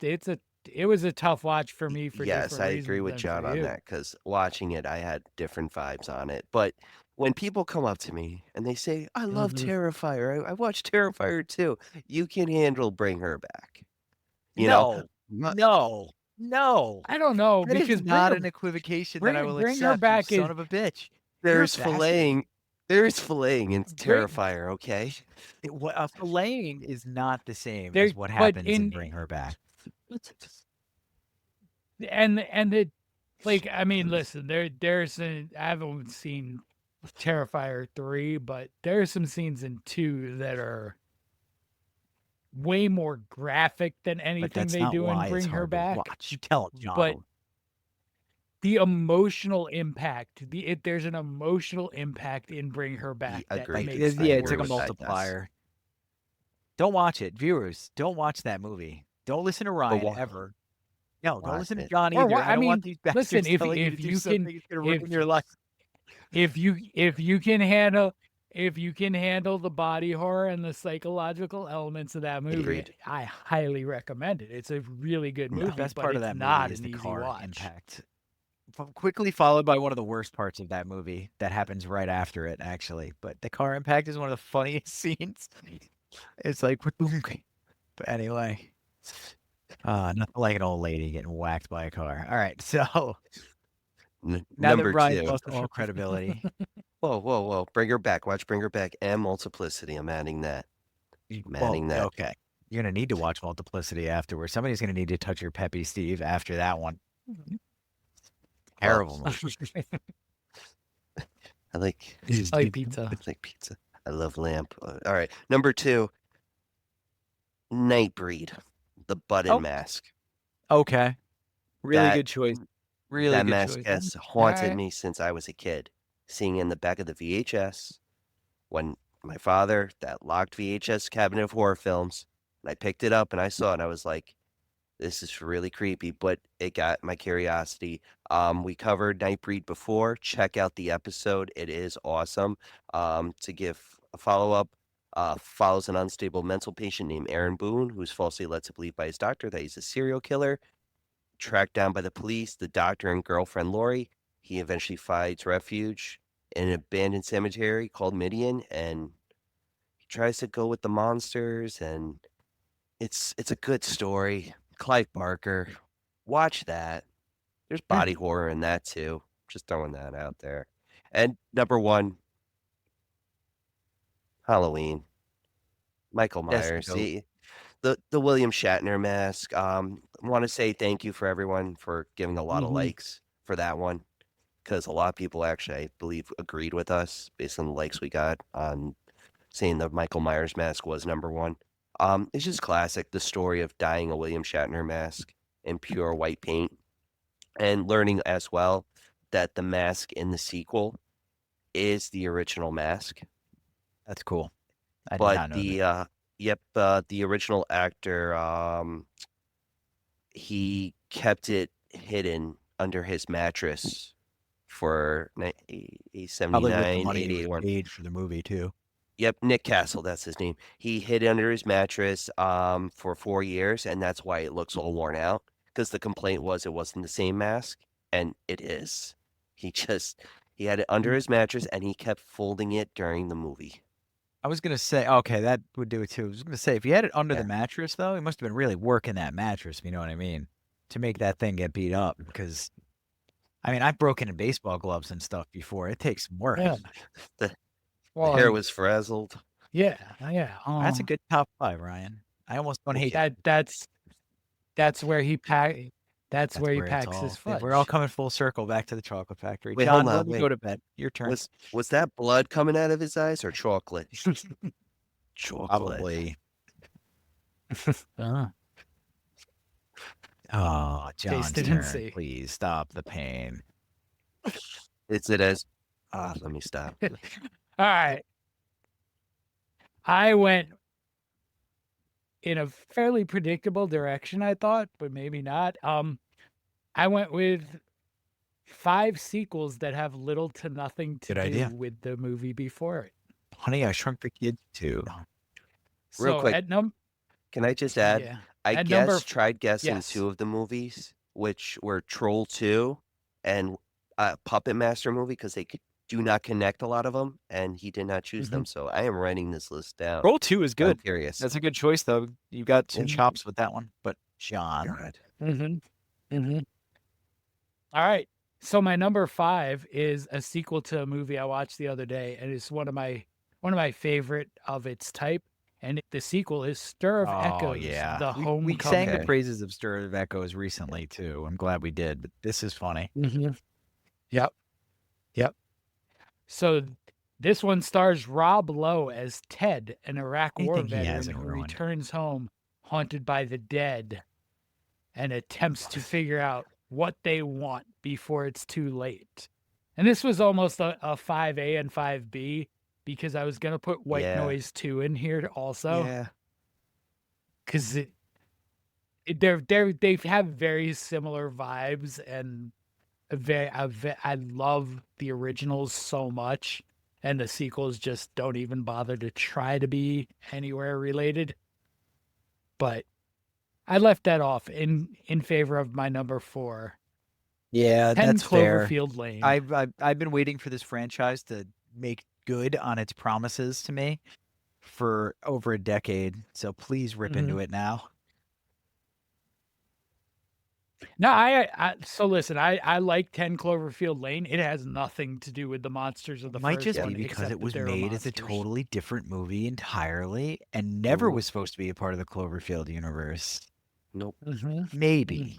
was a tough watch for me for Yes, different I reasons agree with than John for on you. that because watching it, I had different vibes on it. But when people come up to me and they say, "I love Mhm. Terrifier. I watched Terrifier too," you can handle Bring Her Back. You know, No. I don't know That because is not Bring an Her- equivocation that I will Bring Her accept, Back you is son of a bitch. there's You're a bastard. filleting. There's filleting in Bring- Terrifier. Okay. Filleting is not the same There- as what but happens in in- Bring Her Back. and it like I mean listen I haven't seen Terrifier 3, but there's some scenes in 2 that are way more graphic than But anything that's they not do why in Bring it's Her hard to Back. watch. You tell it, John. But the emotional impact, there's an emotional impact in Bring Her Back that agreed. makes Yeah, it it's like a with that, yes. multiplier. Don't watch it, viewers. Don't watch that movie. Don't listen to Ryan ever. No, don't Watch listen to it. John Or either. what- I I don't want mean, these bastards listen, if telling you to you do can- something that's gonna ruin if- your life. if you can handle the body horror and the psychological elements of that movie, Agreed. I highly recommend it. It's a really good movie. The best but part of it's that not movie is an the easy car watch. impact. Quickly followed by one of the worst parts of that movie that happens right after it, actually. But the car impact is one of the funniest scenes. It's like, boom. But anyway, nothing like an old lady getting whacked by a car. All right, so now Number that Brian's 2. lost all credibility, Whoa. Bring Her Back. Watch Bring Her Back and Multiplicity. I'm adding that. that. Okay, you're gonna need to watch Multiplicity afterwards. Somebody's gonna need to touch your peppy Steve after that one. Terrible movie. I like I like pizza. I like pizza. I love lamp. All right, number 2, Nightbreed, the button Oh. mask. Okay. Really That good choice. Really that good mask choice. has All haunted right. me since I was a kid. Seeing in the back of the VHS when my father, that locked VHS cabinet of horror films, and I picked it up and I saw it and I was like, this is really creepy, but it got my curiosity. We covered Nightbreed before. Check out the episode. It is awesome. To give a follow-up, follows an unstable mental patient named Aaron Boone, who's falsely led to believe by his doctor that he's a serial killer. Tracked down by the police, the doctor and girlfriend Lori, he eventually finds refuge in an abandoned cemetery called Midian, and he tries to go with the monsters, and it's a good story. Clive Barker, watch that. There's body horror in that too. Just throwing that out there. And number 1, Halloween. Michael That's Myers. dope. The William Shatner mask. Want to say thank you for everyone for giving a lot of likes for that one, because a lot of people actually, I believe, agreed with us based on the likes we got on saying the Michael Myers mask was number 1. It's just classic, the story of dyeing a William Shatner mask in pure white paint, and learning as well that the mask in the sequel is the original mask. That's cool. I did But not know that. the original actor, he kept it hidden under his mattress for Probably with the 79, money he 81. paid for the movie too. Yep, Nick Castle, that's his name. He hid it under his mattress for 4 years, and that's why it looks all worn out. Because the complaint was it wasn't the same mask, and it is. He had it under his mattress, and he kept folding it during the movie. I was gonna say, okay, that would do it too. I was gonna say, if you had it under Yeah. the mattress, though, he must have been really working that mattress, if you know what I mean, to make that thing get beat up. Because, I mean, I've broken in baseball gloves and stuff before. It takes some work. Yeah. The Well, hair was frazzled. yeah. That's a good top 5, Ryan. I almost don't hate That that's where he That's where he it's packs all. his fudge. We're all coming full circle back to the chocolate factory. Wait, John, hold on, let me go to bed. Your turn. Was that blood coming out of his eyes or chocolate? Chocolate. Probably. Uh, Oh, John's Taste it and turn. see. Please stop the pain. Is it as let me stop. All right. I went in a fairly predictable direction, I thought, but maybe not. I went with 5 sequels that have little to nothing to Good do idea. with the movie before it. Honey, I Shrunk the Kids too. Real So quick, at Can I just add? yeah. I At number tried guessing yes. 2 of the movies, which were Troll 2 and Puppet Master movie, because they do not connect a lot of them, and he did not choose them. So I am writing this list down. Roll 2 is I'm good. curious. That's a good choice, though. You got some Yeah. chops with that one. But John, God. All right. So my number 5 is a sequel to a movie I watched the other day, and it's one of my favorite of its type. And the sequel is Stir of Echoes, the we Homecoming. sang the Okay. praises of Stir of Echoes recently too. I'm glad we did, but this is funny. Yep. So this one stars Rob Lowe as Ted, an Iraq War Anything he veteran hasn't who ruined. returns home haunted by the dead and attempts to figure out what they want before it's too late. And this was almost a 5A and 5B because I was going to put White Yeah. Noise 2 in here also. Yeah. Because they have very similar vibes, and I love the originals so much, and the sequels just don't even bother to try to be anywhere related. But I left that off in favor of my number 4. Yeah, 10 that's fair. Cloverfield Lane. I've been waiting for this franchise to make good on its promises to me for over a decade. So please rip into it now. No, so listen, I like 10 Cloverfield Lane. It has nothing to do with the monsters of the Might first just one, be because except it that was there are made as a monsters. totally different movie entirely and never Ooh. was supposed to be a part of the Cloverfield universe. Nope. Maybe.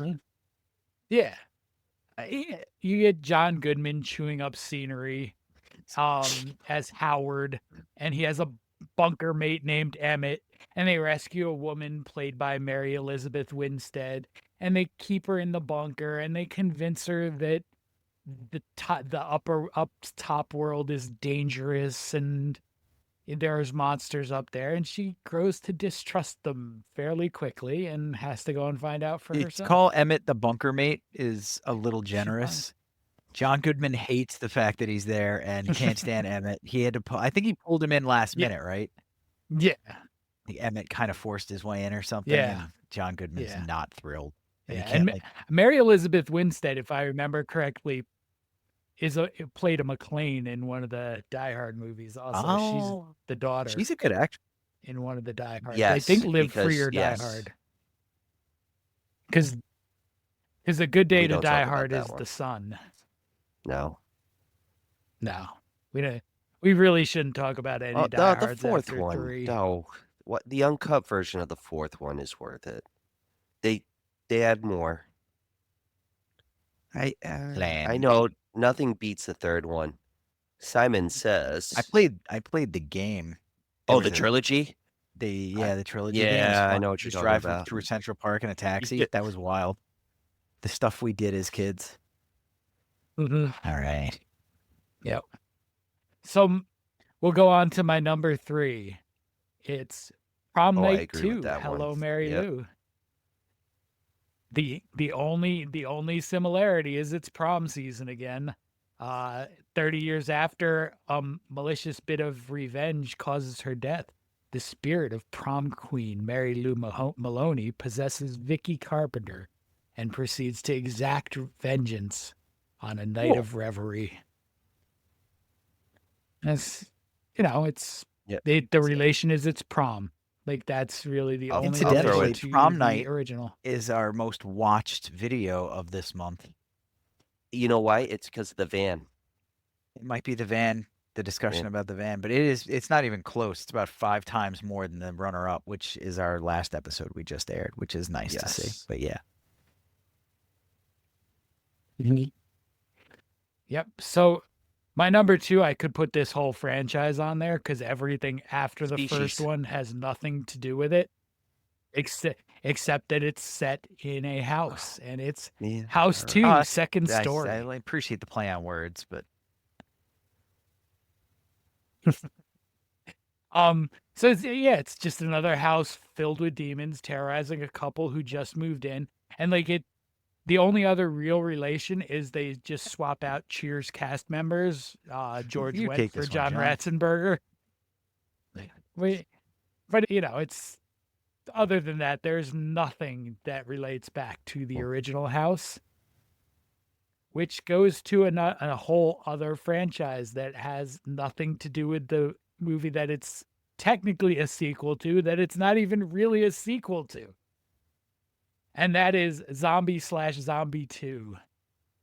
Yeah. You get John Goodman chewing up scenery. as Howard, and he has a bunker mate named Emmett, and they rescue a woman played by Mary Elizabeth Winstead, and they keep her in the bunker, and they convince her that the top world is dangerous and there's monsters up there, and she grows to distrust them fairly quickly and has to go and find out for It's herself. call Emmett the bunker mate is a little generous. John Goodman hates the fact that he's there and can't stand Emmett. He had to I think he pulled him in last minute, right? Yeah. The Emmett kind of forced his way in or something. Yeah. And John Goodman's not thrilled. And Yeah. he can't, And Mary Elizabeth Winstead, if I remember correctly, played a McLean in one of the Die Hard movies. Also, she's the daughter. She's a good actress in one of the Die Hard. Yes, I think Live because- Free or yes. Die Hard. Because A Good Day We to don't Die talk about Hard that is one. the son. No. No, we don't. We really shouldn't talk about any Oh, Die the Hards fourth after one. 3. No. What the uncut version of the fourth one is worth it. They add more. I know nothing beats the third one. Simon Says. I played the game. Oh, There the was a- trilogy? the trilogy game. yeah, was I fun. know what you're Just talking driving about. through Central Park in a taxi. Yeah. That was wild. The stuff we did as kids. Mhm. All right. Yep. So we'll go on to my number 3. It's Prom Oh, I Night agree with 2. that Hello, one. Mary Yep. Lou. The only similarity is it's prom season again. 30 years after a malicious bit of revenge causes her death, the spirit of prom queen Mary Lou Maloney possesses Vicky Carpenter and proceeds to exact vengeance on a night Cool. of revelry. It's it's Yep. the relation is it's prom. Like that's really the I'll only throw Incidentally, relation to Prom the Night original. is our most watched video of this month. You know why? It's because of the van. It might be the van, the discussion about the van, but it's not even close. It's about 5 times more than the runner up, which is our last episode we just aired, which is nice to see. Yes. But yeah. Yep. So my number 2, I could put this whole franchise on there because everything after the first Species. one has nothing to do with it, except that it's set in a house, and it's Yeah. House 2, Us. second I story. appreciate the play on words, but So it's just another house filled with demons terrorizing a couple who just moved in, and the only other real relation is they just swap out Cheers cast members. George You went take for this one, John John. Ratzenberger. But it's other than that, there's nothing that relates back to the original house, which goes to a whole other franchise that has nothing to do with the movie that it's technically a sequel to, that it's not even really a sequel to. And that is Zombie/Zombie 2,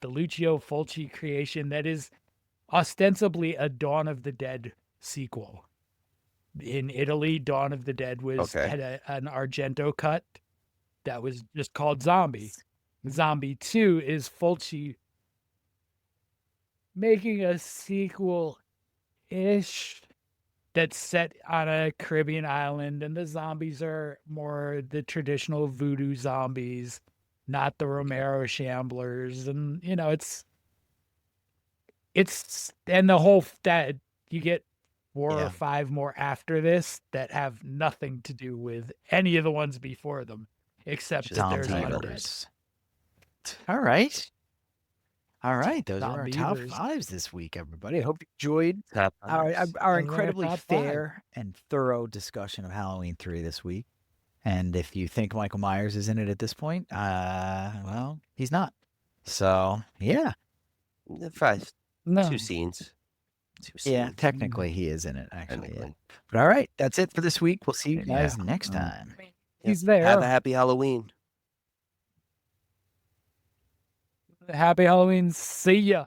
the Lucio Fulci creation that is ostensibly a Dawn of the Dead sequel. In Italy, Dawn of the Dead had an Argento cut that was just called Zombie. Zombie 2 is Fulci making a sequel-ish that's set on a Caribbean island, and the zombies are more the traditional voodoo zombies, not the Romero Shamblers. And it's and the whole that you get 4 or 5 more after this that have nothing to do with any of the ones before them, except that there's zombie undead. lovers. All right. All right. Those are our top Zombievers. 5s this week, everybody. I hope you enjoyed Top our fives. incredibly top 5. fair and thorough discussion of Halloween 3 this week. And if you think Michael Myers is in it at this point, well, he's not. So, yeah. 5. No. 2 scenes. 2 Yeah, scenes. technically he is in it, actually. Yeah. Technically. But all right, that's it for this week. We'll see you guys Yeah. next time. He's there. Have a happy Halloween. Happy Halloween. See ya.